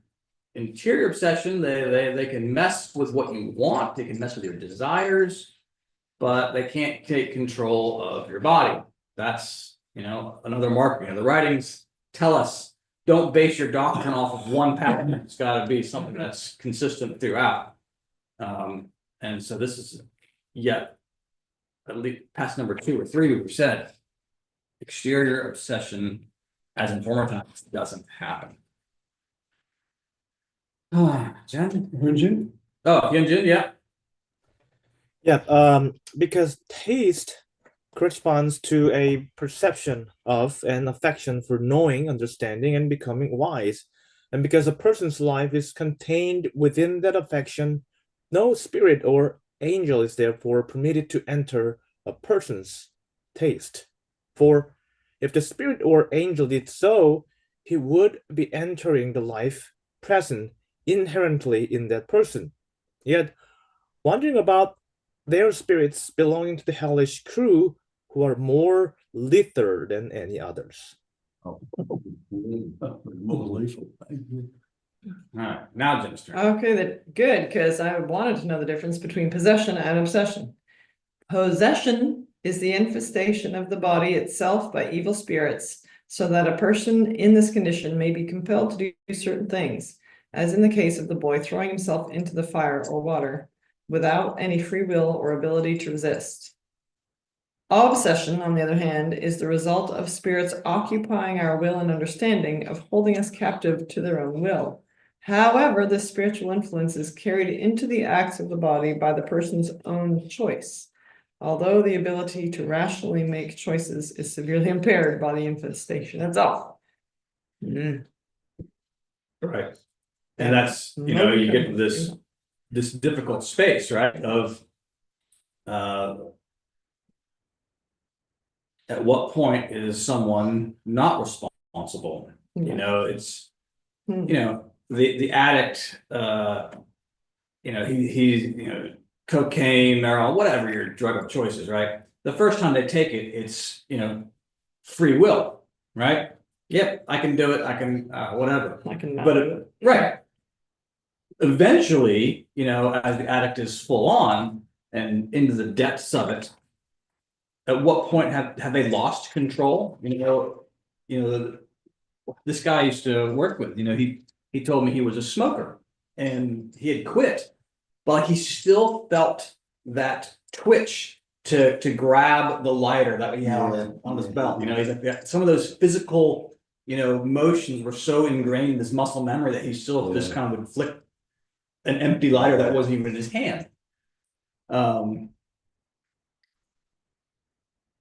Interior obsession, they can mess with what you want, they can mess with your desires, but they can't take control of your body. That's, another mark. The writings tell us, don't base your doctrine off of one pattern. It's got to be something that's consistent throughout. And so this is yet at least past number 2 or 3 we've said exterior obsession as in former times doesn't happen. Jen? Hyunjin? Oh, Hyunjin, yeah. Yeah, because taste corresponds to a perception of and affection for knowing, understanding, and becoming wise. And because a person's life is contained within that affection, no spirit or angel is therefore permitted to enter a person's taste. For if the spirit or angel did so, he would be entering the life present inherently in that person. Yet, wondering about their spirits belonging to the hellish crew who are more lethal than any others. Oh. Unbelievable. All right, now Jen's turn. Okay, that good, because I wanted to know the difference between possession and obsession. Possession is the infestation of the body itself by evil spirits, so that a person in this condition may be compelled to do certain things, as in the case of the boy throwing himself into the fire or water, without any free will or ability to resist. Obsession, on the other hand, is the result of spirits occupying our will and understanding, of holding us captive to their own will. However, this spiritual influence is carried into the acts of the body by the person's own choice, although the ability to rationally make choices is severely impaired by the infestation itself. Right. And that's, you get to this difficult space, right, of at what point is someone not responsible? It's the addict, he's cocaine, marijuana, whatever your drug of choice is, right? The first time they take it, it's free will, right? Yep, I can do it, I can whatever. I can not But do it. right. Eventually, as the addict is full on and into the depths of it, at what point have they lost control? This guy I used to work with, he told me he was a smoker and he had quit, but he still felt that twitch to grab the lighter that he had on his belt. He's like, yeah, some of those physical, motions were so ingrained in his muscle memory that he still just kind of would flick an empty lighter that wasn't even in his hand.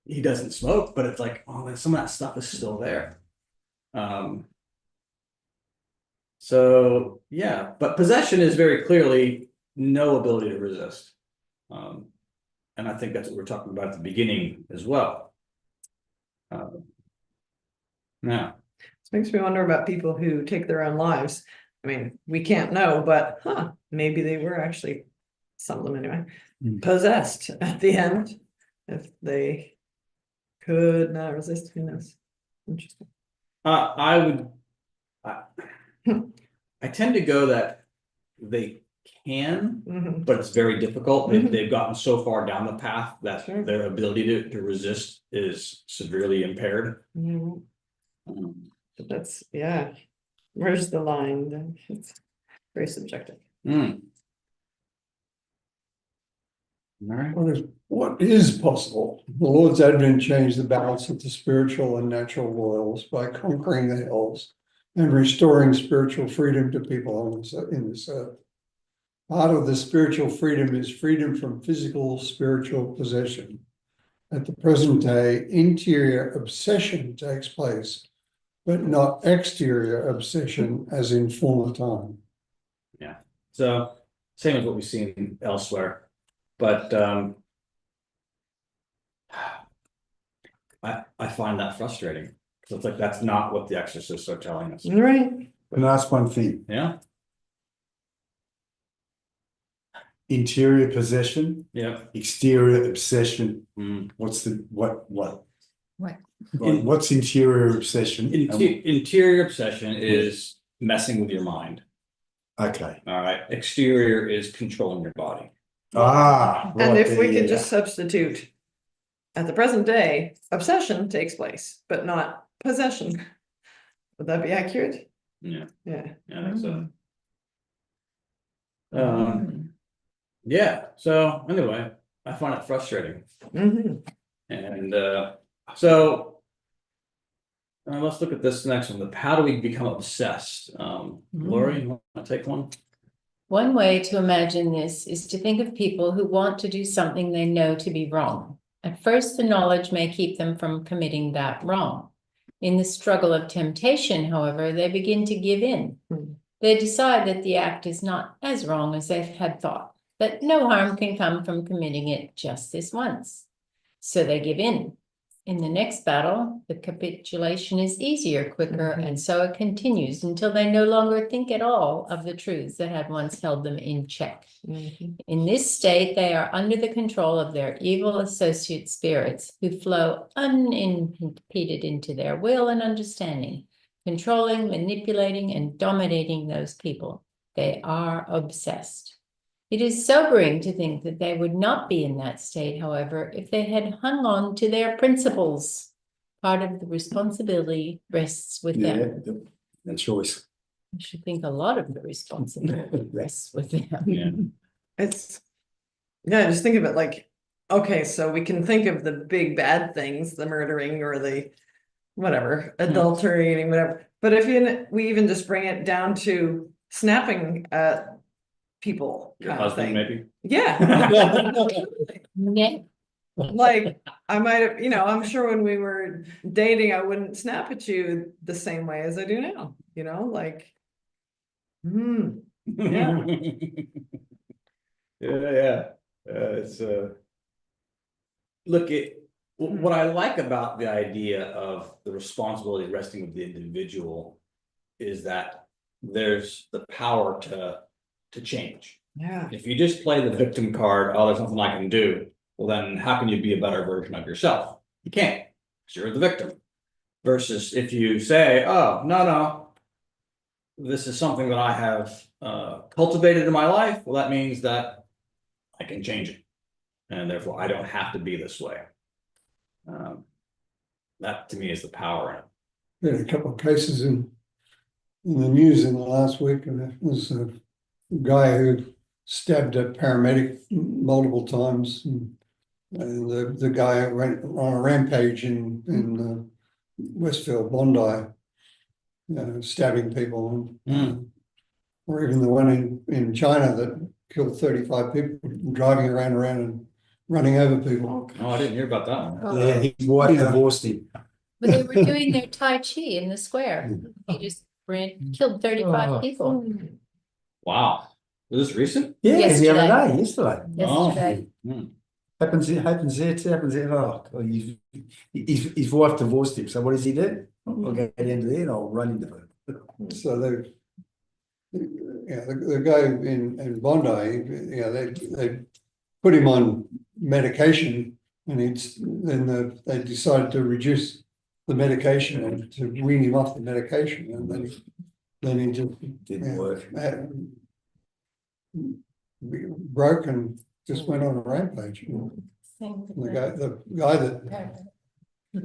He doesn't smoke, but it's like, oh, some of that stuff is still there. So yeah, but possession is very clearly no ability to resist. And I think that's what we're talking about at the beginning as well. Now, This makes me wonder about people who take their own lives. I mean, we can't know, but maybe they were actually, some of them anyway, possessed at the end. If they could not resist, who knows? Interesting. I tend to go that they can, Mhm. but it's very difficult. They've gotten so far down the path that Sure. their ability to resist is severely impaired. Mhm. But that's, yeah, where's the line then? It's very subjective. right. What is possible? The Lord's Advent changed the balance of the spiritual and natural worlds by conquering the hells and restoring spiritual freedom to people in this earth. Part of the spiritual freedom is freedom from physical spiritual possession. At the present day, interior obsession takes place, but not exterior obsession as in former time. So same as what we've seen elsewhere, but I find that frustrating. So it's like that's not what the exorcists are telling us. Right. And that's one thing, Yeah, interior possession, yeah. exterior obsession. Mm. What's the, what? What? What's interior obsession? Interior obsession is messing with your mind. Okay. All right. Exterior is controlling your body. Ah. And right if we there, could yeah. just substitute, at the present day, obsession takes place, but not possession. Would that be accurate? Yeah, Yeah. yeah, I think so. Mm. Yeah. So anyway, I find it frustrating, Mhm. and so let's look at this next one. How do we become obsessed? Lori, you want to take one? One way to imagine this is to think of people who want to do something they know to be wrong. At first, the knowledge may keep them from committing that wrong. In the struggle of temptation, however, they begin to give in. They decide that the act is not as wrong as they had thought, that no harm can come from committing it just this once. So they give in. In the next battle, the capitulation is easier, quicker, and so it continues until they no longer think at all of the truths that had once held them in check. In this state, they are under the control of their evil associate spirits who flow unimpeded into their will and understanding, controlling, manipulating, and dominating those people. They are obsessed. It is sobering to think that they would not be in that state, however, if they had hung on to their principles. Part of the responsibility rests with them. And choice. I should think a lot of the responsibility rests with them. Yeah. It's, yeah, just think of it like, okay, so we can think of the big bad things, the murdering or the whatever, adulterating, whatever. But if we even just bring it down to snapping at people Your kind of husband, thing. maybe. Yeah. Yeah. Like, I might have, I'm sure when we were dating, I wouldn't snap at you the same way as I do now, like. Yeah. Yeah. It's look at what I like about the idea of the responsibility resting with the individual is that there's the power to change. Yeah. If you just play the victim card, oh, there's nothing I can do. Well, then how can you be a better version of yourself? You can't, because you're the victim. Versus if you say, oh, no, this is something that I have cultivated in my life. Well, that means that I can change it. And therefore I don't have to be this way. That to me is the power in it. There are a couple of cases in the news in the last week, and there was a guy who stabbed a paramedic multiple times, and the guy went on a rampage in Westfield, Bondi, stabbing people, or even the one in China that killed 35 people driving around and running over people. Oh, I didn't hear about that one. Yeah, his wife divorced him. But they were doing their Tai Chi in the square. He just killed 35 people. Wow. Was this recent? Yeah, the other Yesterday. day, yesterday. Yesterday. Happens there too, happens there. Oh, his wife divorced him, so what does he do? I'll go down to there and I'll run into her. So the guy in Bondi, they put him on medication, and they decided to reduce the medication and to wean him off the medication, and then he just didn't work. Broke and just went on a rampage. The guy that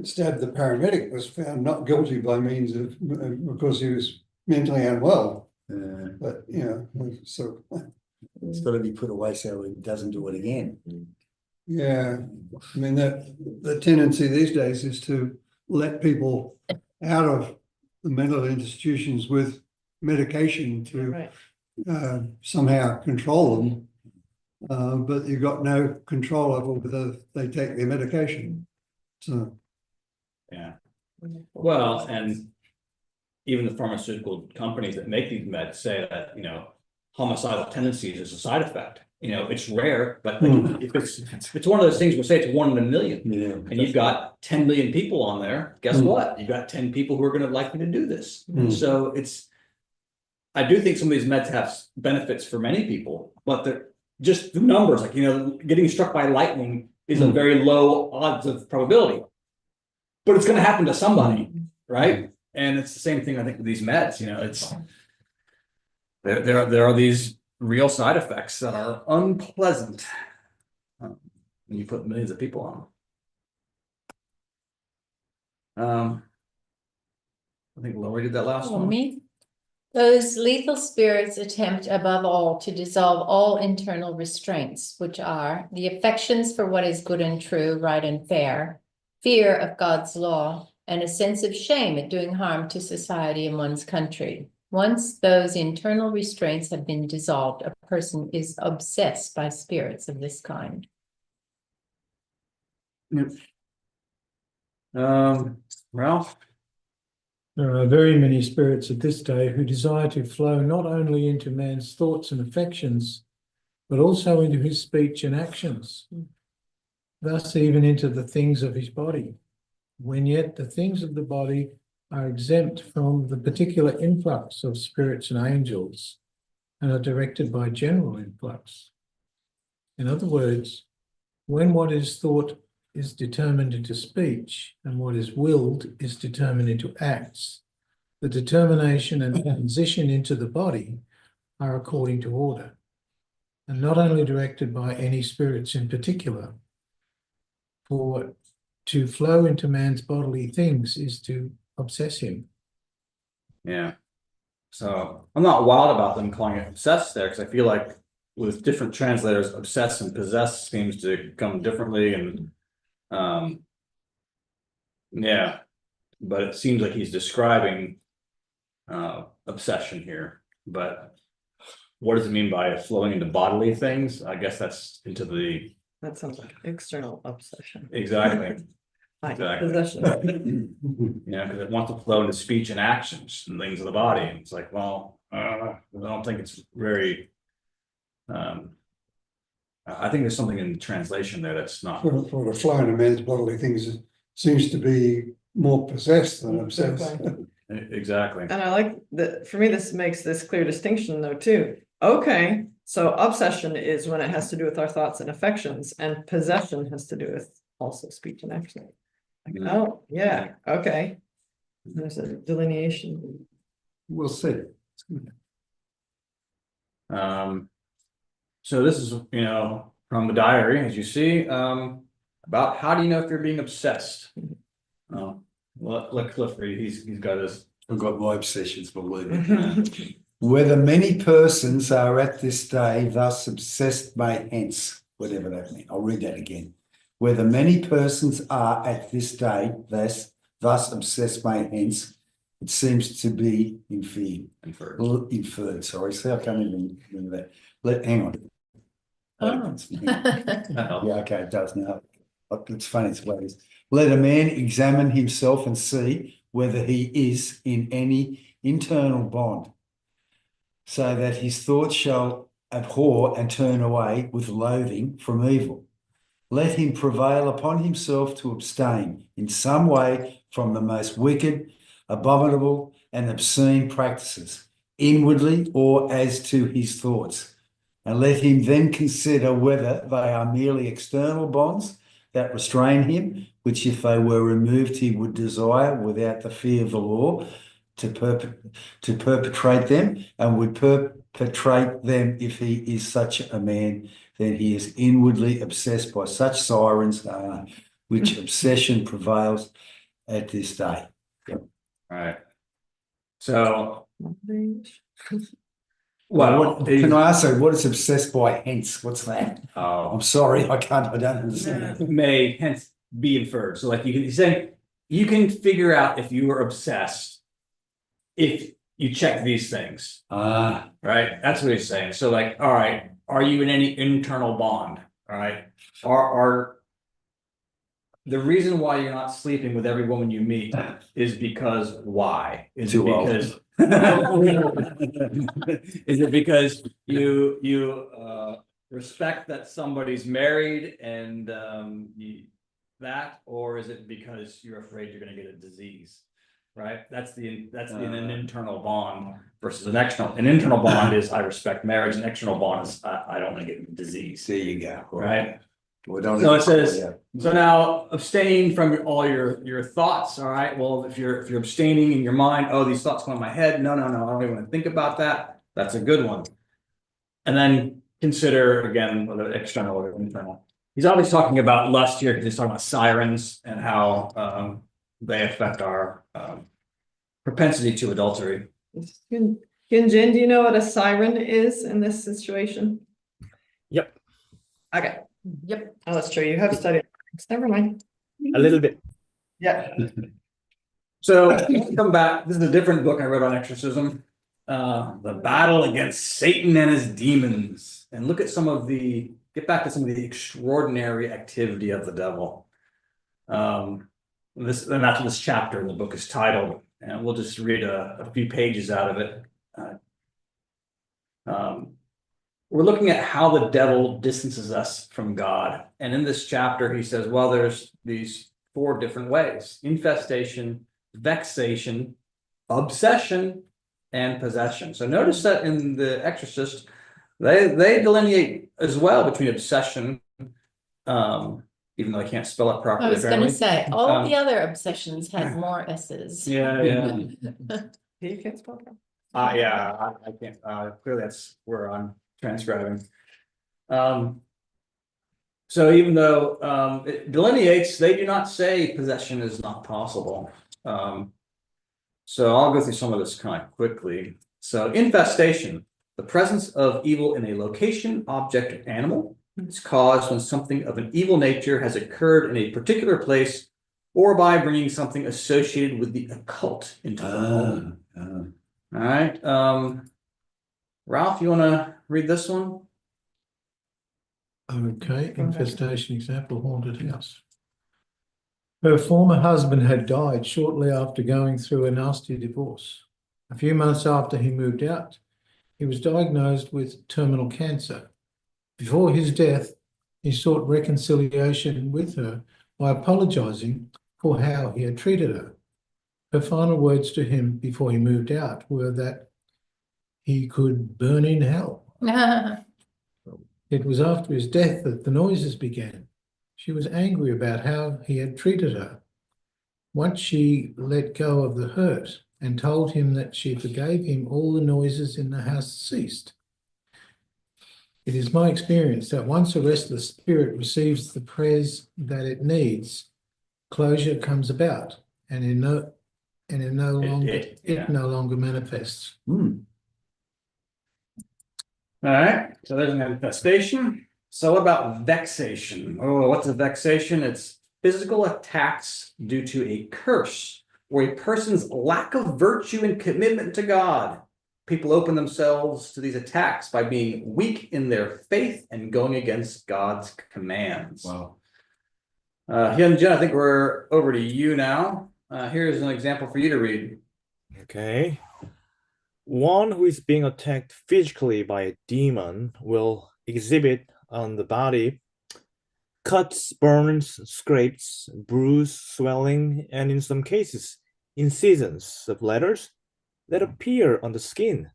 stabbed the paramedic was found not guilty by means of because he was mentally unwell. But so it's got to be put away so he doesn't do it again. Yeah, I mean, the tendency these days is to let people out of the mental institutions with medication to Right. somehow control them. But you've got no control over whether they take their medication. So, Yeah. Well, and even the pharmaceutical companies that make these meds say that, you know, homicidal tendencies is a side effect. You know, it's rare, but like, if it's one of those things where say it's 1 in a million. Yeah. And you've got 10 million people on there, guess what? You've got 10 people who are gonna likely to do this. So I do think some of these meds have benefits for many people, but they're just the numbers, like, you know, getting struck by lightning is a very low odds of probability. But it's gonna happen to somebody, right? And it's the same thing, I think, with these meds, you know, it's there are these real side effects that are unpleasant. When you put millions of people on. I think Lori did that last Oh, one. me? Those lethal spirits attempt above all to dissolve all internal restraints, which are the affections for what is good and true, right and fair, fear of God's law, and a sense of shame at doing harm to society and one's country. Once those internal restraints have been dissolved, a person is obsessed by spirits of this kind. Ralph? There are very many spirits at this day who desire to flow not only into man's thoughts and affections, but also into his speech and actions, thus even into the things of his body, when yet the things of the body are exempt from the particular influx of spirits and angels and are directed by general influx. In other words, when what is thought is determined into speech and what is willed is determined into acts, the determination and transition into the body are according to order, and not only directed by any spirits in particular. For to flow into man's bodily things is to obsess him. Yeah. So I'm not wild about them calling it obsessed there, because I feel like with different translators, obsess and possess seems to come differently, and yeah, but it seems like he's describing obsession here. But what does it mean by flowing into bodily things? I guess that's into the That sounds like external obsession. exactly. Like Exactly. possession. Yeah, because it wants to flow into speech and actions and things of the body. And it's like, well, I don't think it's very. I think there's something in the translation there that's not. for the flow in a man's bodily things, it seems to be more possessed than obsessed. Exactly. And I like that, for me, this makes this clear distinction though, too. Okay, so obsession is when it has to do with our thoughts and affections, and possession has to do with also speech and action. Like, oh, yeah, okay. There's a delineation. We'll see. So this is, you know, from the diary, as you see, about how do you know if you're being obsessed? Well, let Cliff read. He's got his. I've got my obsessions, believe me. Whether many persons are at this day thus obsessed by hence, whatever that means. I'll read that again. Whether many persons are at this day thus obsessed by hence, it seems to be inferred. Sorry, see, I can't even remember that. Hang on. Oh. Yeah, okay, it does now. It's funny, it's the way it is. Let a man examine himself and see whether he is in any internal bond, so that his thoughts shall abhor and turn away with loathing from evil. Let him prevail upon himself to abstain in some way from the most wicked, abominable, and obscene practices, inwardly or as to his thoughts. And let him then consider whether they are merely external bonds that restrain him, which if they were removed, he would desire without the fear of the law to perpetrate them, and would perpetrate them if he is such a man, then he is inwardly obsessed by such sirens, which obsession prevails at this day. All right. So Well, Can I ask you, what is obsessed by hence? What's that? Oh, I'm sorry, I don't understand. may hence be inferred. So like he's saying, you can figure out if you were obsessed if you check these things, Ah, right? That's what he's saying. So like, all right, are you in any internal bond? All right. Are the reason why you're not sleeping with every woman you meet is because why? Is it Too old. because is it because you respect that somebody's married and that, or is it because you're afraid you're gonna get a disease? Right? That's an internal bond versus an external. An internal bond is I respect marriage, an external bond is I don't want to get a disease. there you go. Right? We don't So it says, yeah. so now abstain from all your thoughts. All right. Well, if you're abstaining in your mind, oh, these thoughts go in my head. No, I don't even want to think about that. That's a good one. And then consider again whether external or internal. He's always talking about lust here because he's talking about sirens and how they affect our propensity to adultery. Jen, do you know what a siren is in this situation? Yep, Okay, Yep. oh, that's true. You have studied. Never mind. a little bit. Yeah. So come back. This is a different book I wrote on exorcism. The battle against Satan and his demons. And look at get back to some of the extraordinary activity of the devil. And that's what this chapter in the book is titled. And we'll just read a few pages out of it. We're looking at how the devil distances us from God. And in this chapter, he says, well, there's these 4 different ways: infestation, vexation, obsession, and possession. So notice that in The Exorcist, they delineate as well between obsession, even though I can't spell it properly. I was gonna apparently. say, all the other obsessions had more S's. Yeah. You can't spell that. Yeah, I can't, clearly that's where I'm transcribing. So even though it delineates, they do not say possession is not possible. So I'll go through some of this kind of quickly. So infestation, the presence of evil in a location, object, or animal. It's caused when something of an evil nature has occurred in a particular place, or by bringing something associated with the occult into the home. All right. Ralph, you want to read this one? Okay, infestation example, haunted house. Her former husband had died shortly after going through a nasty divorce. A few months after he moved out, he was diagnosed with terminal cancer. Before his death, he sought reconciliation with her by apologizing for how he had treated her. Her final words to him before he moved out were that he could burn in hell. It was after his death that the noises began. She was angry about how he had treated her. Once she let go of the hurt and told him that she forgave him, all the noises in the house ceased. It is my experience that once a restless spirit receives the prayers that it needs, closure comes about, and it no longer manifests. All right, so there's an infestation. So what about vexation? Oh, what's a vexation? It's physical attacks due to a curse or a person's lack of virtue and commitment to God. People open themselves to these attacks by being weak in their faith and going against God's commands. Wow. Hyun Jin, I think we're over to you now. Here's an example for you to read. Okay. One who is being attacked physically by a demon will exhibit on the body cuts, burns, scrapes, bruise, swelling, and in some cases, incisions of letters that appear on the skin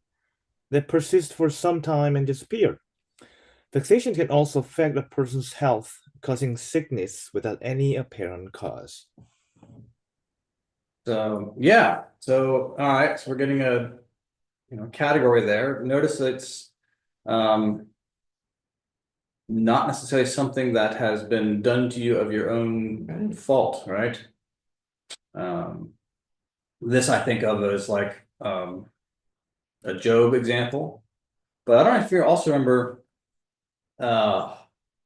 that persist for some time and disappear. Vexation can also affect a person's health, causing sickness without any apparent cause. So yeah, so all right, so we're getting a category there. Notice it's not necessarily something that has been done to you of your own fault, right? This I think of as like a Job example. But I don't know if you also remember, what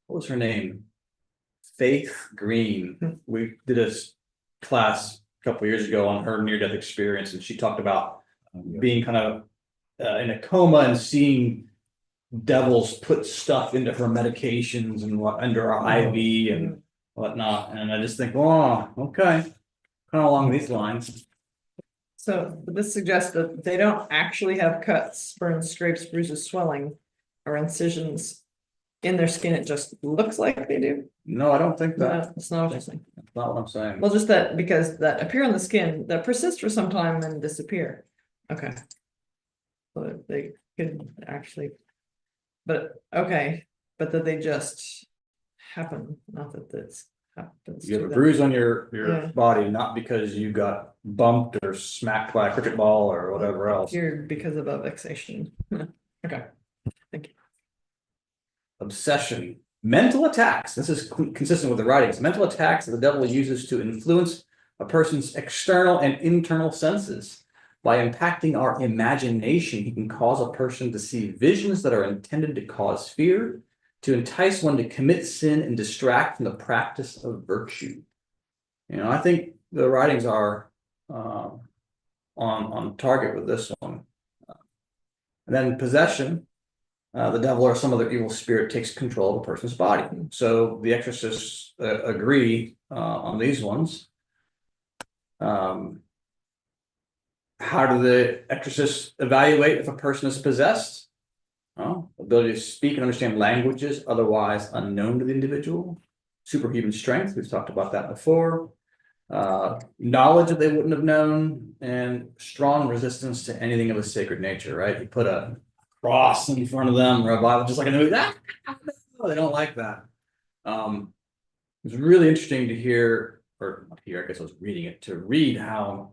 was her name? Faith Green. We did a class a couple years ago on her near-death experience, and she talked about being kind of in a coma and seeing devils put stuff into her medications and what under her IV and whatnot. And I just think, oh, okay, kind of along these lines. So this suggests that they don't actually have cuts, burns, scrapes, bruises, swelling, or incisions in their skin. It just looks like they do. No, I don't think that. No, it's not what you're saying. That's not what I'm saying. Well, just that because that appear on the skin that persist for some time and disappear. Okay. So they could actually, but okay, but that they just happen, not that this happens. You have to a them. bruise on your Yeah. body, not because you got bumped or smacked by a cricket ball or whatever else. Here because of a vexation. Okay. Obsession, mental attacks. This is consistent with the writings. Mental attacks that the devil uses to influence a person's external and internal senses. By impacting our imagination, he can cause a person to see visions that are intended to cause fear, to entice one to commit sin and distract from the practice of virtue. You know, I think the writings are on target with this one. And then possession. The devil or some other evil spirit takes control of a person's body. So the exorcists agree on these ones. How do the exorcists evaluate if a person is possessed? Well, ability to speak and understand languages otherwise unknown to the individual. Superhuman strength, we've talked about that before. Knowledge that they wouldn't have known, and strong resistance to anything of a sacred nature, right? You put a cross in front of them or a Bible, just like in the movie. No, they don't like that. It's really interesting to hear, or not hear, I guess I was reading it, to read how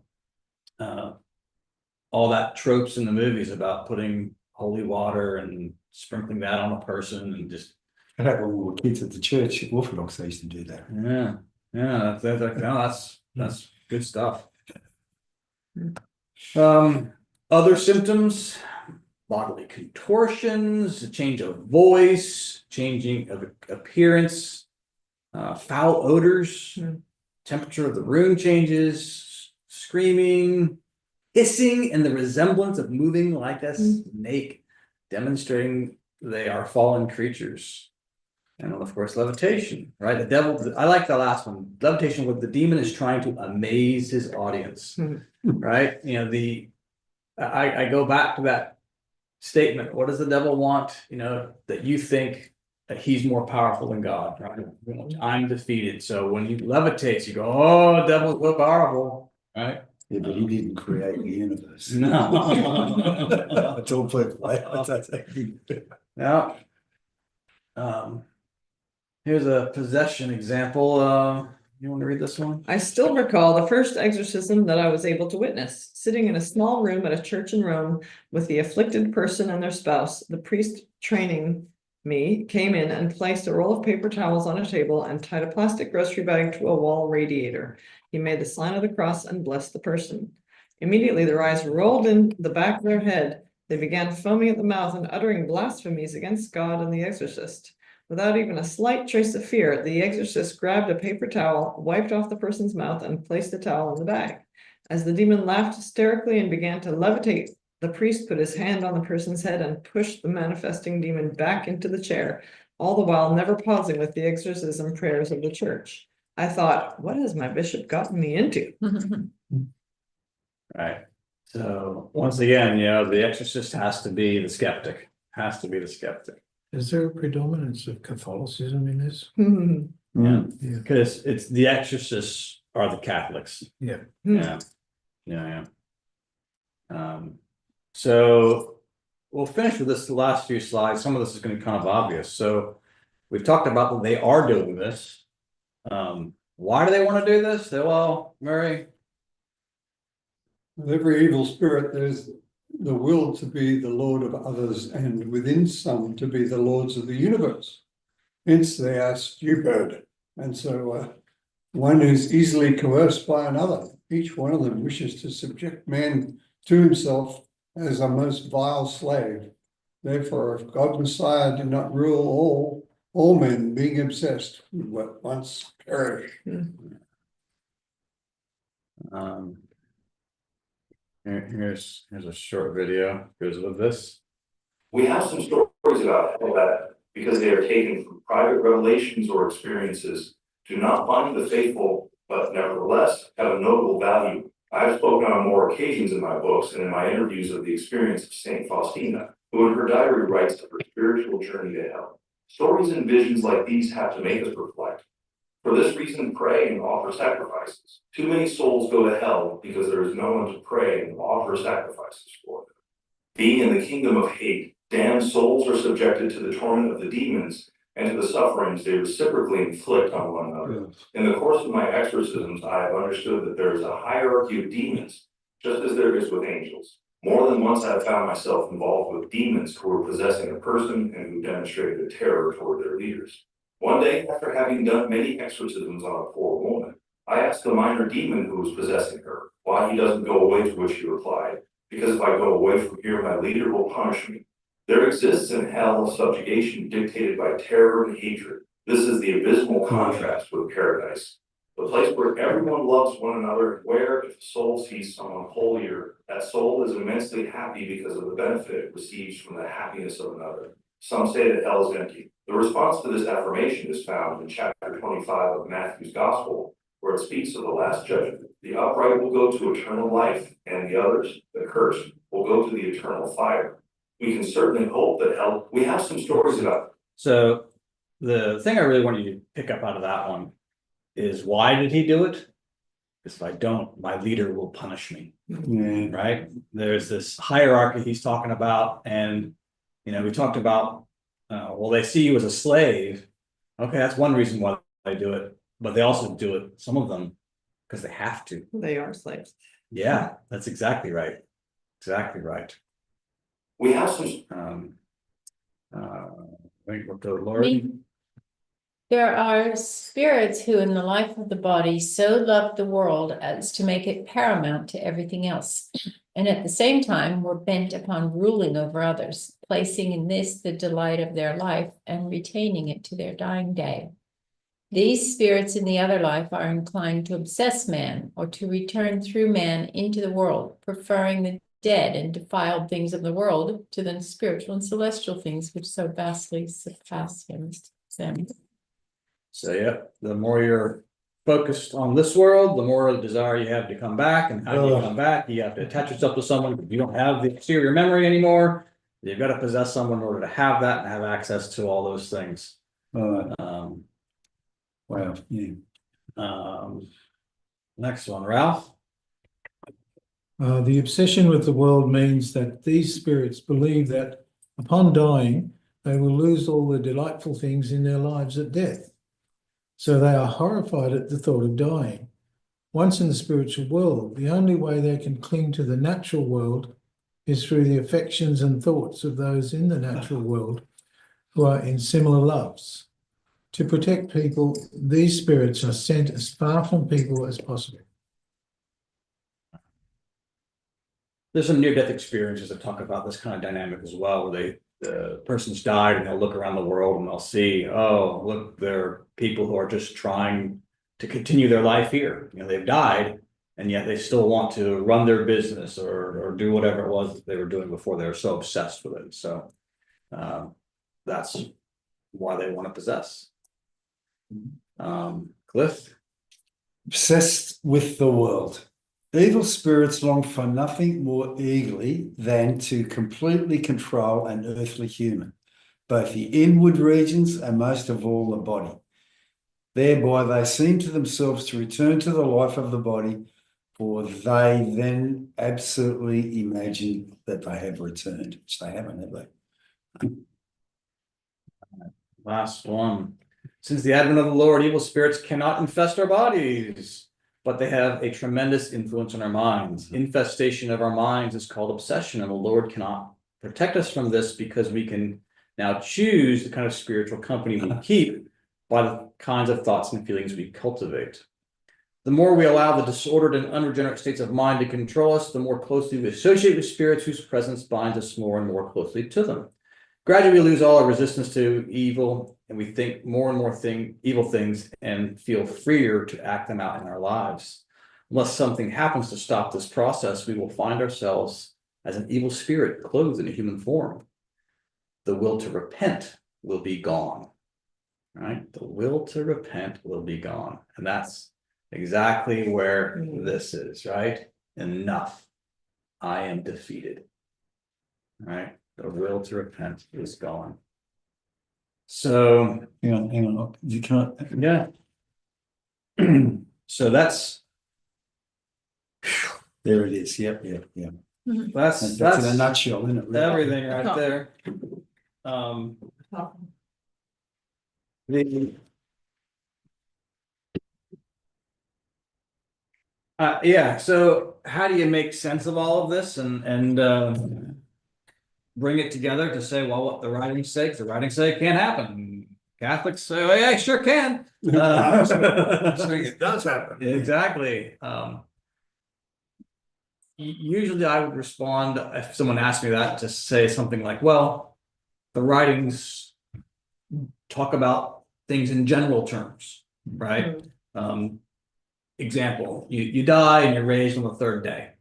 all that tropes in the movies about putting holy water and sprinkling that on a person and just. I know when we were kids at the church, Orthodox, they used to do that. Yeah, that's good stuff. Other symptoms. Bodily contortions, a change of voice, changing of appearance, foul odors, temperature of the room changes, screaming, hissing, and the resemblance of moving like a snake, demonstrating they are fallen creatures. And of course, levitation, right? The devil, I like the last one. Levitation, where the demon is trying to amaze his audience, right? You know, I go back to that statement. What does the devil want? You know, that you think that he's more powerful than God, right? I'm defeated. So when he levitates, you go, "Oh, devil's so powerful," right? Yeah, but he didn't create the universe. No. It's all put away. Now, here's a possession example. You want to read this one? I still recall the first exorcism that I was able to witness. Sitting in a small room at a church in Rome with the afflicted person and their spouse, the priest training me came in and placed a roll of paper towels on a table and tied a plastic grocery bag to a wall radiator. He made the sign of the cross and blessed the person. Immediately their eyes rolled in the back of their head. They began foaming at the mouth and uttering blasphemies against God and the exorcist. Without even a slight trace of fear, the exorcist grabbed a paper towel, wiped off the person's mouth, and placed the towel in the bag. As the demon laughed hysterically and began to levitate, the priest put his hand on the person's head and pushed the manifesting demon back into the chair, all the while never pausing with the exorcism prayers of the church. I thought, what has my bishop gotten me into? Right. So once again, you know, the exorcist has to be the skeptic. Has to be the skeptic. Is there a predominance of Catholicism in this? Yeah, Yeah. because it's the exorcists are the Catholics. Yeah. Yeah. So we'll finish with this last few slides. Some of this is going to be kind of obvious. So we've talked about that they are doing this. Why do they want to do this? Well, Murray. With every evil spirit, there's the will to be the lord of others, and within some to be the lords of the universe. Hence they are stupid. And so one is easily coerced by another. Each one of them wishes to subject man to himself as a most vile slave. Therefore, if God Messiah did not rule all men, being obsessed with what once perished. Here's a short video. Goes with this. We have some stories about hell that, because they are taken from private revelations or experiences, do not bind the faithful, but nevertheless have a notable value. I have spoken on more occasions in my books and in my interviews of the experience of Saint Faustina, who in her diary writes of her spiritual journey to hell. Stories and visions like these have to make us reflect. For this reason, pray and offer sacrifices. Too many souls go to hell because there is no one to pray and offer sacrifices for them. Being in the kingdom of hate, damned souls are subjected to the torment of the demons and to the sufferings they reciprocally inflict on one another. In the course of my exorcisms, I have understood that there is a hierarchy of demons, just as there is with angels. More than once I have found myself involved with demons who were possessing a person and who demonstrated a terror toward their leaders. One day, after having done many exorcisms on a poor woman, I asked the minor demon who was possessing her why he doesn't go away, to which he replied, "Because if I go away from here, my leader will punish me." There exists in hell a subjugation dictated by terror and hatred. This is the abysmal contrast with paradise, the place where everyone loves one another, and where, if a soul sees someone holier, that soul is immensely happy because of the benefit it receives from the happiness of another. Some say that hell is empty. The response to this affirmation is found in chapter 25 of Matthew's Gospel, where it speaks of the last judgment. The upright will go to eternal life, and the others, the cursed, will go to the eternal fire. We can certainly hope that hell, we have some stories about it. So the thing I really want you to pick up out of that one is, why did he do it? Because if I don't, my leader will punish me. Yeah. Right? There's this hierarchy he's talking about, and we talked about, well, they see you as a slave. Okay, that's one reason why they do it, but they also do it, some of them, because they have to. They are slaves. Yeah, that's exactly right. Exactly right. We have some. Wait, what the Lord? There are spirits who in the life of the body so love the world as to make it paramount to everything else, and at the same time were bent upon ruling over others, placing in this the delight of their life and retaining it to their dying day. These spirits in the other life are inclined to obsess man, or to return through man into the world, preferring the dead and defiled things of the world to the spiritual and celestial things which so vastly surpass them. So yeah, the more you're focused on this world, the more desire you have to come back. And how do you come back? You have to attach yourself to someone. If you don't have the exterior memory anymore, you've got to possess someone in order to have that and have access to all those things. Wow. Yeah. Next one, Ralph. The obsession with the world means that these spirits believe that upon dying, they will lose all the delightful things in their lives at death. So they are horrified at the thought of dying. Once in the spiritual world, the only way they can cling to the natural world is through the affections and thoughts of those in the natural world who are in similar loves. To protect people, these spirits are sent as far from people as possible. There's some near-death experiences that talk about this kind of dynamic as well, where the person's died and they'll look around the world and they'll see, oh, look, there are people who are just trying to continue their life here. They've died, and yet they still want to run their business or do whatever it was that they were doing before. They were so obsessed with it. So that's why they want to possess. Cliff? Obsessed with the world. Evil spirits long for nothing more eagerly than to completely control an earthly human, both the inward regions and most of all the body. Thereby they seem to themselves to return to the life of the body, for they then absolutely imagine that they have returned, which they haven't, have they? Last one. Since the advent of the Lord, evil spirits cannot infest our bodies, but they have a tremendous influence on our minds. Infestation of our minds is called obsession, and the Lord cannot protect us from this because we can now choose the kind of spiritual company we keep by the kinds of thoughts and feelings we cultivate. The more we allow the disordered and unregenerate states of mind to control us, the more closely we associate with spirits whose presence binds us more and more closely to them. Gradually we lose all our resistance to evil, and we think more and more evil things and feel freer to act them out in our lives. Unless something happens to stop this process, we will find ourselves as an evil spirit clothed in a human form. The will to repent will be gone. Right? The will to repent will be gone. And that's exactly where this is, right? Enough. I am defeated. Right? The will to repent is gone. So, Hang on, you can't. yeah. So that's There it is, yep. that's That's in a nutshell, isn't it? really? everything right there. The yeah, so how do you make sense of all of this and bring it together to say, well, what the writings say, 'cause the writings say it can't happen. Catholics say, well, yeah, it sure can. Saying it does happen. Exactly. Usually I would respond if someone asked me that to say something like, well, the writings talk about things in general terms, right? Example, you die and you're raised on the third day.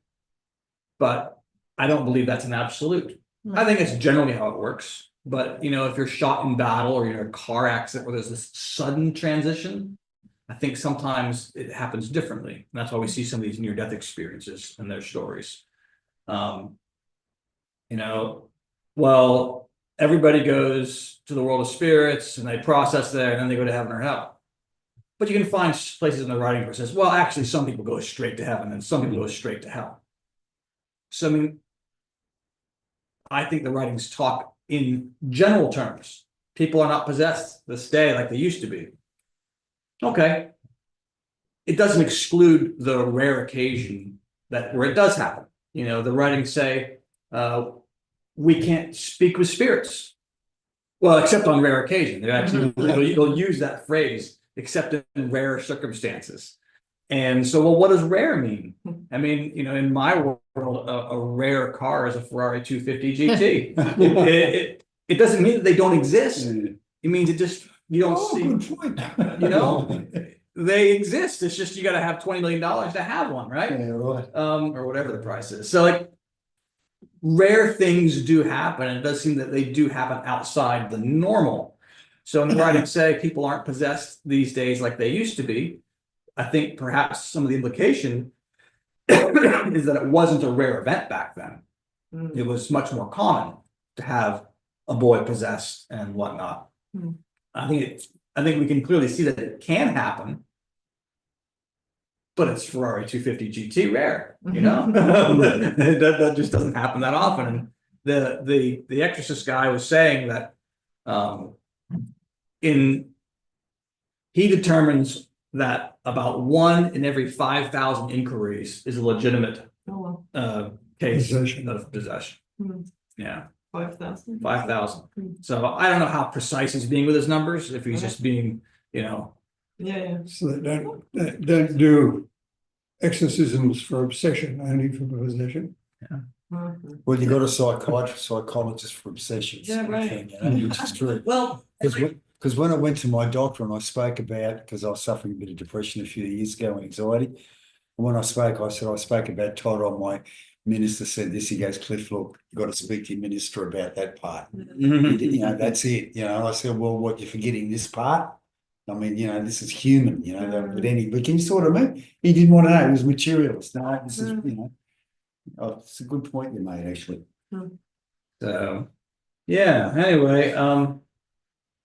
But I don't believe that's an absolute. I think it's generally how it works. But if you're shot in battle or you're in a car accident where there's this sudden transition, I think sometimes it happens differently. And that's why we see some of these near-death experiences in their stories. Well, everybody goes to the world of spirits and they process there and then they go to heaven or hell. But you can find places in the writing where it says, well, actually, some people go straight to heaven and some people go straight to hell. So, I mean, I think the writings talk in general terms. People are not possessed this day like they used to be. Okay. It doesn't exclude the rare occasion where it does happen. The writings say we can't speak with spirits. Well, except on rare occasion. They actually they'll use that phrase, except in rare circumstances. And so, well, what does rare mean? I mean, in my world, a rare car is a Ferrari 250 GT. It doesn't mean that they don't exist. It means you don't see. Good point. They exist. It's just you got to have $20 million to have one, right? Yeah, right. Or whatever the price is. So, like, rare things do happen, and it does seem that they do happen outside the normal. So, in the writing say people aren't possessed these days like they used to be. I think perhaps some of the implication is that it wasn't a rare event back then. It was much more common to have a boy possessed and whatnot. I think we can clearly see that it can happen, but it's Ferrari 250 GT rare, that just doesn't happen that often. And the exorcist guy was saying that he determines that about 1 in every 5,000 inquiries is a legitimate case of possession. Yeah. 5,000. 5,000. So I don't know how precise he's being with his numbers, if he's just being, Yeah. So they don't do exorcisms for obsession, only for possession. Well, you got a psychologist for obsessions. Yeah, right. Which is true. well, Because when I went to my doctor and I spoke about, because I was suffering a bit of depression a few years ago and anxiety, and when I spoke about Todd on my minister said this, he goes, Cliff, look, you've got to speak to your minister about that part. That's it. I said, well, what, you're forgetting this part? I mean, this is human, but can you sort of mean? He didn't want to know, he was materialist. No, this is, it's a good point you made, actually. So yeah, anyway,